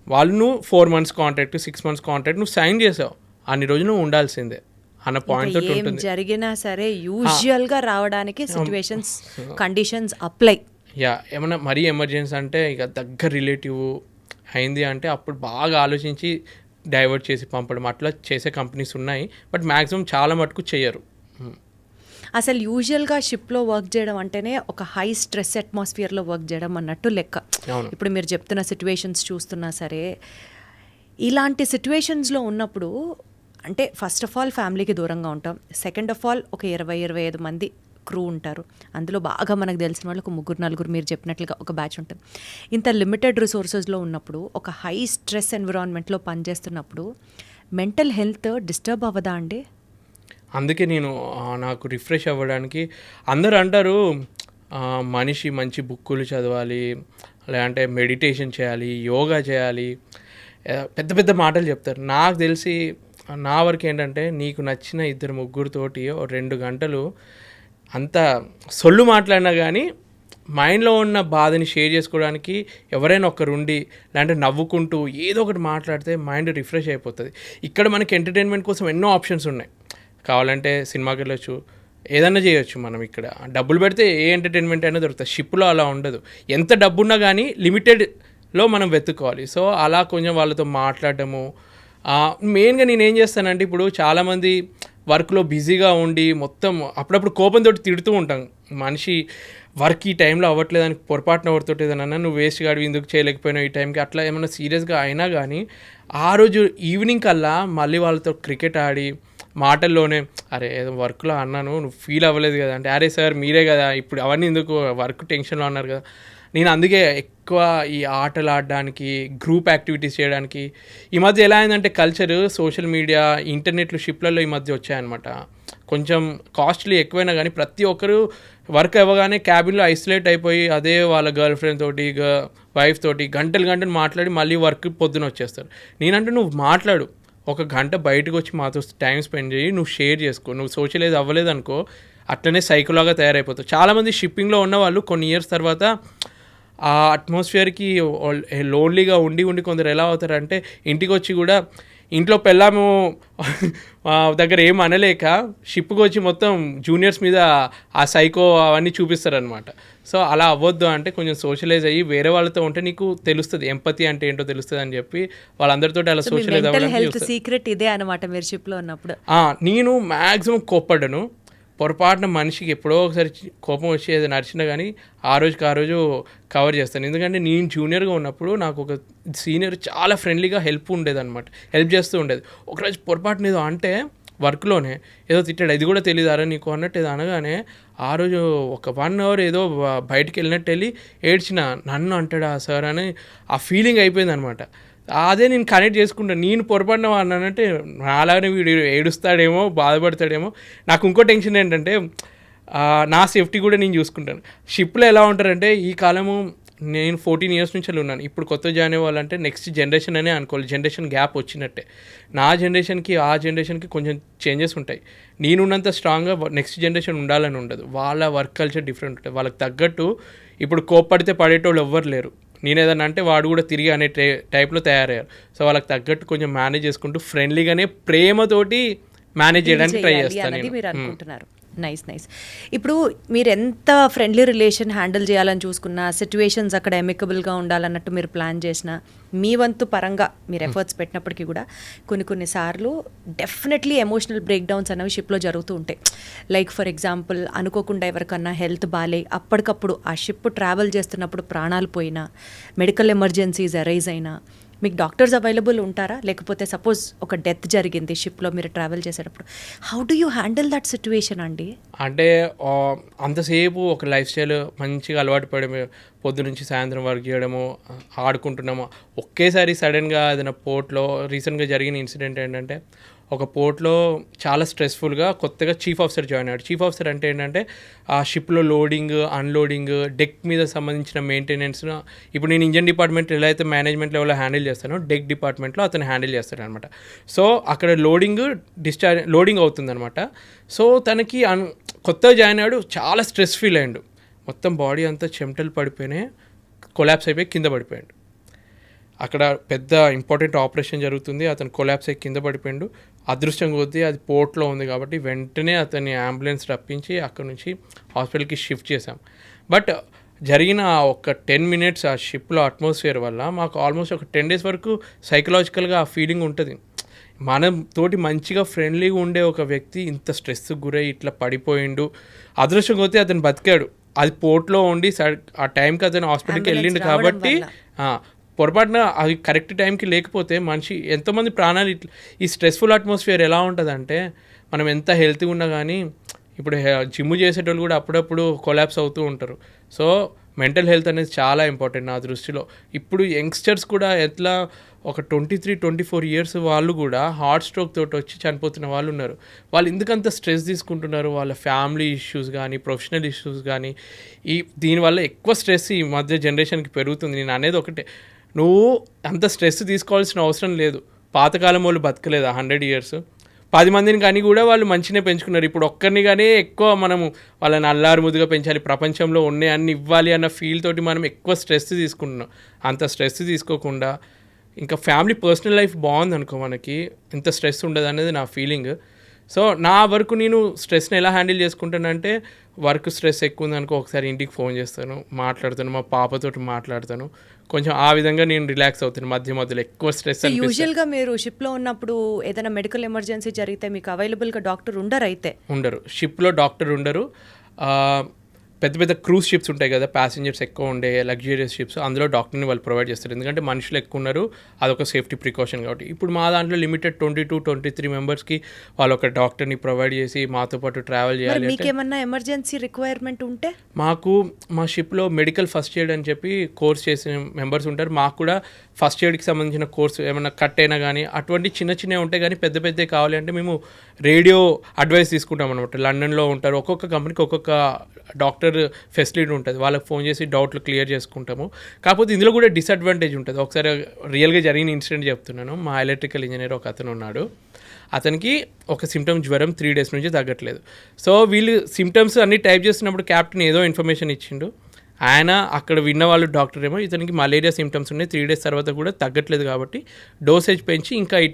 వాళ్ళు నువ్వు 4 months కాంట్రాక్ట్ 6 months కాంట్రాక్ట్ నువ్వు సైన్ చేసావు, అన్ని రోజులు నువ్వు ఉండాల్సిందే అన్న పాయింట్ తోటి ఉంటుంది.
జరిగినా సరే యూజువల్గా రావడానికి సిచ్యువేషన్స్ కండిషన్స్ అప్లై.
ఏమన్నా మరీ ఎమర్జెన్సీ అంటే ఇక దగ్గర రిలేటివ్ అయింది అంటే అప్పుడు బాగా ఆలోచించి డైవర్ట్ చేసి పంపడం అట్లా చేసే కంపెనీస్ ఉన్నాయి. బట్ మ్యాక్సిమం చాలా మటుకు చేయరు.
అసలు యూజువల్గా షిప్లో వర్క్ చేయడం అంటేనే ఒక హై స్ట్రెస్ అట్మాస్ఫియర్లో వర్క్ చేయడం అన్నట్టు లెక్క. ఇప్పుడు మీరు చెప్తున్న సిచ్యువేషన్స్ చూస్తున్నా సరే, ఇలాంటి సిచ్యువేషన్స్లో ఉన్నప్పుడు అంటే ఫస్ట్ ఆఫ్ ఆల్ ఫ్యామిలీకి దూరంగా ఉంటాం, సెకండ్ ఆఫ్ ఆల్ ఒక 20-25 మంది క్రూ ఉంటారు. అందులో బాగా మనకు తెలిసిన వాళ్ళు ఒక 3-4 మీరు చెప్పినట్లుగా ఒక బ్యాచ్ ఉంటుంది. ఇంత లిమిటెడ్ రిసోర్సెస్లో ఉన్నప్పుడు, ఒక హై స్ట్రెస్ ఎన్విరాన్మెంట్లో పనిచేస్తున్నప్పుడు మెంటల్ హెల్త్ డిస్టర్బ్ అవ్వదా అండి?
అందుకే నేను నాకు రిఫ్రెష్ అవ్వడానికి అందరూ అంటారు మనిషి మంచి బుక్కులు చదవాలి, లేదంటే మెడిటేషన్ చేయాలి, యోగా చేయాలి, పెద్ద పెద్ద మాటలు చెప్తారు. నాకు తెలిసి నా వరకు ఏంటంటే నీకు నచ్చిన 2-3తోటి 2 గంటలు అంత సొల్లు మాట్లాడినా కానీ మైండ్లో ఉన్న బాధని షేర్ చేసుకోవడానికి ఎవరైనా ఒకరుండి లేదంటే నవ్వుకుంటూ ఏదో ఒకటి మాట్లాడితే మైండ్ రిఫ్రెష్ అయిపోతుంది. ఇక్కడ మనకి ఎంటర్టైన్మెంట్ కోసం ఎన్నో ఆప్షన్స్ ఉన్నాయి. కావాలంటే సినిమాకి వెళ్ళొచ్చు, ఏదన్నా చేయొచ్చు. మనం ఇక్కడ డబ్బులు పెడితే ఏ ఎంటర్టైన్మెంట్ అయినా దొరుకుతుంది. షిప్లో అలా ఉండదు, ఎంత డబ్బు ఉన్నా కానీ లిమిటెడ్లో మనం వెతుక్కోవాలి. సో అలా కొంచెం వాళ్ళతో మాట్లాడటము. మెయిన్గా నేను ఏం చేస్తానంటే ఇప్పుడు చాలామంది వర్క్లో బిజీగా ఉండి మొత్తం అప్పుడప్పుడు కోపంతో తిడుతూ ఉంటాం. మనిషి వర్క్ ఈ టైంలో అవ్వట్లేదని పొరపాటున ఎవరితో ఏదన్నా నువ్వు వేస్ట్ గాడివి ఎందుకు చేయలేకపోయినావు ఈ టైంకి అట్లా ఏమైనా సీరియస్గా అయినా కానీ ఆ రోజు ఈవినింగ్ కల్లా మళ్ళీ వాళ్ళతో క్రికెట్ ఆడి మాటల్లోనే అరే ఏదో వర్క్లో అన్నాను నువ్వు ఫీల్ అవ్వలేదు కదా అంటే అరే సార్ మీరే కదా ఇప్పుడు అవన్నీ ఎందుకు వర్క్ టెన్షన్లో అన్నారు కదా. నేను అందుకే ఎక్కువ ఈ ఆటలు ఆడడానికి గ్రూప్ యాక్టివిటీస్ చేయడానికి ఈ మధ్య ఎలా అయిందంటే కల్చర్ సోషల్ మీడియా ఇంటర్నెట్లు షిప్లలో ఈ మధ్య వచ్చాయన్నమాట. కొంచెం కాస్ట్లీ ఎక్కువైనా కానీ ప్రతి ఒక్కరు వర్క్ అవ్వగానే క్యాబిన్లో ఐసోలేట్ అయిపోయి అదే వాళ్ళ గర్ల్ ఫ్రెండ్ తోటి వైఫ్ తోటి గంటలు మాట్లాడి మళ్ళీ వర్క్ పొద్దున వచ్చేస్తారు. నేనంటే నువ్వు మాట్లాడు, 1 గంట బయటకు వచ్చి మాతో టైం స్పెండ్ చేయి, నువ్వు షేర్ చేసుకో. నువ్వు సోషలైజ్ అవ్వలేదు అనుకో అట్లనే సైకోలాగా తయారైపోతావు. చాలామంది షిప్పింగ్లో ఉన్న వాళ్ళు కొన్ని ఇయర్స్ తర్వాత ఆ అట్మాస్ఫియర్కి లోన్లీగా ఉండి కొందరు ఎలా అవుతారంటే ఇంటికి వచ్చి కూడా ఇంట్లో పెళ్ళాము దగ్గర ఏం అనలేక షిప్కి వచ్చి మొత్తం జూనియర్స్ మీద ఆ సైకో అవన్నీ చూపిస్తారనమాట. సో అలా అవ్వద్దు అంటే కొంచెం సోషలైజ్ అయ్యి వేరే వాళ్ళతో ఉంటే నీకు తెలుస్తుంది ఎంపతి అంటే ఏంటో తెలుస్తుంది అని చెప్పి వాళ్ళందరితో అలా సోషలైజ్
అవ్వడానికి సీక్రెట్ ఇదే అనమాట మీరు షిప్లో ఉన్నప్పుడు.
నేను మ్యాక్సిమం కోప్పడ్డను, పొరపాటున మనిషికి ఎప్పుడో ఒకసారి కోపం వచ్చి ఏదో నడిచినా కానీ ఆ రోజు కవర్ చేస్తాను. ఎందుకంటే నేను జూనియర్గా ఉన్నప్పుడు నాకు ఒక సీనియర్ చాలా ఫ్రెండ్లీగా హెల్ప్ చేస్తూ ఉండేది. ఒకరోజు పొరపాటున ఏదో అంటే వర్క్లోనే ఏదో తిట్టాడు, ఇది కూడా తెలియదారా నీకు అన్నట్టు ఏదో అనగానే ఆ రోజు ఒక 1 hour ఏదో బయటికి వెళ్ళినట్టు వెళ్ళి ఏడ్చిన, నన్ను అంటాడా సార్ అని ఆ ఫీలింగ్ అయిపోయింది అనమాట. అదే నేను కనెక్ట్ చేసుకుంటాను. నేను పొరపడిన అన్నానంటే నాలానే వీడు ఏడుస్తాడేమో, బాధపడతాడేమో. నాకు ఇంకో టెన్షన్ ఏంటంటే నా సేఫ్టీ కూడా నేను చూసుకుంటాను. షిప్లో ఎలా ఉంటారంటే ఈ కాలము నేను 14 years నుంచి ఉన్నాను. ఇప్పుడు కొత్త జాయిన్ అవ్వాలంటే నెక్స్ట్ జనరేషన్ అనే అనుకోవాలి. జనరేషన్ గ్యాప్ వచ్చినట్టే. నా జనరేషన్కి ఆ జనరేషన్కి కొంచెం చేంజెస్ ఉంటాయి. నేనున్నంత స్ట్రాంగ్గా నెక్స్ట్ జనరేషన్ ఉండాలని ఉండదు. వాళ్ళ వర్క్ కల్చర్ డిఫరెంట్ ఉంటుంది. వాళ్ళకి తగ్గట్టు ఇప్పుడు కోప్పడితే పడేటోళ్ళు ఎవ్వరు లేరు. నేను ఏదన్నా అంటే వాడు కూడా తిరిగి అనే టైప్లో తయారయ్యారు. సో వాళ్ళకి తగ్గట్టు కొంచెం మేనేజ్ చేసుకుంటూ ఫ్రెండ్లీగానే ప్రేమతోటి మేనేజ్ చేయడానికి ట్రై చేస్తాను
మీరు అనుకుంటున్నారు. నైస్. ఇప్పుడు మీరు ఎంత ఫ్రెండ్లీ రిలేషన్ హ్యాండిల్ చేయాలని చూసుకున్నా, సిచ్యువేషన్స్ అక్కడ ఎమికబుల్గా ఉండాలన్నట్టు మీరు ప్లాన్ చేసినా, మీ వంతు పరంగా మీరు ఎఫర్ట్స్ పెట్టినప్పటికీ కూడా కొన్నిసార్లు డెఫినెట్లీ ఎమోషనల్ బ్రేక్ డౌన్స్ అనేవి షిప్లో జరుగుతూ ఉంటాయి. లైక్ ఫర్ ఎగ్జాంపుల్ అనుకోకుండా ఎవరికన్నా హెల్త్ బాలే, అప్పటికప్పుడు ఆ షిప్ ట్రావెల్ చేస్తున్నప్పుడు ప్రాణాలు పోయినా, మెడికల్ ఎమర్జెన్సీస్ అరైజ్ అయినా మీకు డాక్టర్స్ అవైలబుల్ ఉంటారా? లేకపోతే సపోజ్ ఒక డెత్ జరిగింది షిప్లో మీరు ట్రావెల్ చేసేటప్పుడు, how do you handle that situation అండి?
అంటే అంతసేపు ఒక లైఫ్ స్టైల్ మంచిగా అలవాటు పడి పొద్దు నుంచి సాయంత్రం వరకు చేయడము, ఆడుకుంటున్నాము, ఒకేసారి సడన్గా ఏదైనా పోర్ట్లో రీసెంట్గా జరిగిన ఇన్సిడెంట్ ఏంటంటే ఒక పోర్ట్లో చాలా స్ట్రెస్ఫుల్గా కొత్తగా చీఫ్ ఆఫీసర్ జాయిన్ అయ్యాడు. చీఫ్ ఆఫీసర్ అంటే ఏంటంటే ఆ షిప్లో లోడింగ్, అన్లోడింగ్, డెక్ మీద సంబంధించిన మెయింటెనెన్స్. ఇప్పుడు నేను ఇంజన్ డిపార్ట్మెంట్ ఎలా అయితే మేనేజ్మెంట్ లెవెల్లో హ్యాండిల్ చేస్తానో డెక్ డిపార్ట్మెంట్లో అతను హ్యాండిల్ చేస్తాడు అనమాట. సో అక్కడ లోడింగ్ అవుతుందన్నమాట. సో తనకి కొత్తగా జాయిన్ అయ్యాడు, చాలా స్ట్రెస్ ఫీల్ అయ్యాడు. మొత్తం బాడీ అంతా చెమటలు పడిపోయినాయి, కొలాప్స్ అయిపోయి కింద పడిపోయాడు. అక్కడ పెద్ద ఇంపార్టెంట్ ఆపరేషన్ జరుగుతుంది, అతను కొలాప్స్ అయ్యి కింద పడిపోయాడు. అదృష్టం కొద్దీ అది పోర్ట్లో ఉంది కాబట్టి వెంటనే అతన్ని అంబులెన్స్ రప్పించి అక్కడ నుంచి హాస్పిటల్కి షిఫ్ట్ చేశాం. బట్ జరిగిన ఒక 10 minutes ఆ షిప్లో అట్మాస్ఫియర్ వల్ల మాకు ఆల్మోస్ట్ ఒక 10 days వరకు సైకలాజికల్గా ఆ ఫీలింగ్ ఉంటుంది. మనతోటి మంచిగా ఫ్రెండ్లీగా ఉండే ఒక వ్యక్తి ఇంత స్ట్రెస్కి గురై ఇట్లా పడిపోయిండు. అదృష్టం కొద్దీ అతను బతికాడు. అది పోర్ట్లో ఉండి ఆ టైంకి అతను హాస్పిటల్కి వెళ్ళిండు కాబట్టి పొరపాటున అది కరెక్ట్ టైంకి లేకపోతే మనిషి ఎంతోమంది ప్రాణాలు ఈ స్ట్రెస్ఫుల్ అట్మాస్ఫియర్ ఎలా ఉంటుందంటే మనం ఎంత హెల్తీగా ఉన్నా కానీ ఇప్పుడు జిమ్ చేసేటోళ్ళు కూడా అప్పుడప్పుడు కొలాప్స్ అవుతూ ఉంటారు. సో మెంటల్ హెల్త్ అనేది చాలా ఇంపార్టెంట్ నా దృష్టిలో. ఇప్పుడు యంగ్స్టర్స్ కూడా ఎట్లా ఒక 23-24 years వాళ్ళు కూడా హార్ట్ స్ట్రోక్ తోటి వచ్చి చనిపోతున్న వాళ్ళు ఉన్నారు. వాళ్ళు ఎందుకంత స్ట్రెస్ తీసుకుంటున్నారు? వాళ్ళ ఫ్యామిలీ ఇష్యూస్ కానీ, ప్రొఫెషనల్ ఇష్యూస్ కానీ, దీనివల్ల ఎక్కువ స్ట్రెస్ ఈ మధ్య జనరేషన్కి పెరుగుతుంది. నేను అనేది ఒకటే, నువ్వు అంత స్ట్రెస్ తీసుకోవాల్సిన అవసరం లేదు. పాతకాలం వాళ్ళు బతకలేదు 100 years, 10 మందిని కానీ కూడా వాళ్ళు మంచినే పెంచుకున్నారు. ఇప్పుడు ఒక్కరిని కానీ ఎక్కువ మనము వాళ్ళని అల్లారు ముద్దుగా పెంచాలి, ప్రపంచంలో ఉన్నాయి అన్ని ఇవ్వాలి అన్న ఫీల్ తోటి మనం ఎక్కువ స్ట్రెస్ తీసుకుంటున్నాం. అంత స్ట్రెస్ తీసుకోకుండా ఇంకా ఫ్యామిలీ పర్సనల్ లైఫ్ బాగుంది అనుకో, మనకి ఇంత స్ట్రెస్ ఉండదు అనేది నా ఫీలింగ్. సో నా వరకు నేను స్ట్రెస్ని ఎలా హ్యాండిల్ చేసుకుంటానంటే, వర్క్ స్ట్రెస్ ఎక్కువ ఉంది అనుకో, ఒకసారి ఇంటికి ఫోన్ చేస్తాను, మాట్లాడతాను, మా పాపతోటి మాట్లాడతాను, కొంచెం ఆ విధంగా నేను రిలాక్స్ అవుతాను. మధ్యలో ఎక్కువ స్ట్రెస్
యూజువల్గా మీరు షిప్లో ఉన్నప్పుడు ఏదైనా మెడికల్ ఎమర్జెన్సీ జరిగితే మీకు అవైలబుల్గా డాక్టర్ ఉండరు.
షిప్లో డాక్టర్ ఉండరు. పెద్ద పెద్ద క్రూజ్ షిప్స్ ఉంటాయి కదా, ప్యాసింజర్స్ ఎక్కువ ఉండే లగ్జూరియస్ షిప్స్, అందులో డాక్టర్ని వాళ్ళు ప్రొవైడ్ చేస్తారు. ఎందుకంటే మనుషులు ఎక్కువ ఉన్నారు, అదొక సేఫ్టీ ప్రికాషన్ కాబట్టి. ఇప్పుడు మా దాంట్లో లిమిటెడ్ 22-23 మెంబర్స్కి వాళ్ళు ఒక డాక్టర్ని ప్రొవైడ్ చేసి మాతో పాటు ట్రావెల్ చేయాలి.
మీకేమన్నా ఎమర్జెన్సీ రిక్వైర్మెంట్ ఉంటే
మా షిప్లో మెడికల్ ఫస్ట్ ఎయిడ్ అని చెప్పి కోర్స్ చేసిన మెంబర్స్ ఉంటారు. మాకు కూడా ఫస్ట్ ఎయిడ్కి సంబంధించిన కోర్సు ఏమైనా కట్ అయినా కానీ అటువంటి చిన్నవి ఉంటాయి. కానీ పెద్ద కావాలి అంటే మేము రేడియో అడ్వైస్ తీసుకుంటాం అనమాట. లండన్లో ఉంటారు, ఒక్కొక్క కంపెనీకి ఒక్కొక్క డాక్టర్ ఫెసిలిటీ ఉంటుంది. వాళ్ళకి ఫోన్ చేసి డౌట్లు క్లియర్ చేసుకుంటాము. కాకపోతే ఇందులో కూడా డిసడ్వాంటేజ్ ఉంటుంది. ఒకసారి రియల్గా జరిగిన ఇన్సిడెంట్ చెప్తున్నాను. మా ఎలక్ట్రికల్ ఇంజనీర్ ఒక అతను ఉన్నాడు. అతనికి ఒక సిమ్టమ్ జ్వరం 3 days నుంచి తగ్గట్లేదు. సో వీళ్ళు సిమ్టమ్స్ అన్నీ టైప్ చేస్తున్నప్పుడు క్యాప్టెన్ ఏదో ఇన్ఫర్మేషన్ ఇచ్చిండు. ఆయన అక్కడ విన్న వాళ్ళు డాక్టర్ ఏమో ఇతనికి మలేరియా సిమ్టమ్స్ ఉన్నాయి, 3 days తర్వాత కూడా తగ్గట్లేదు కాబట్టి డోసేజ్ పెంచి ఇంకా ఈ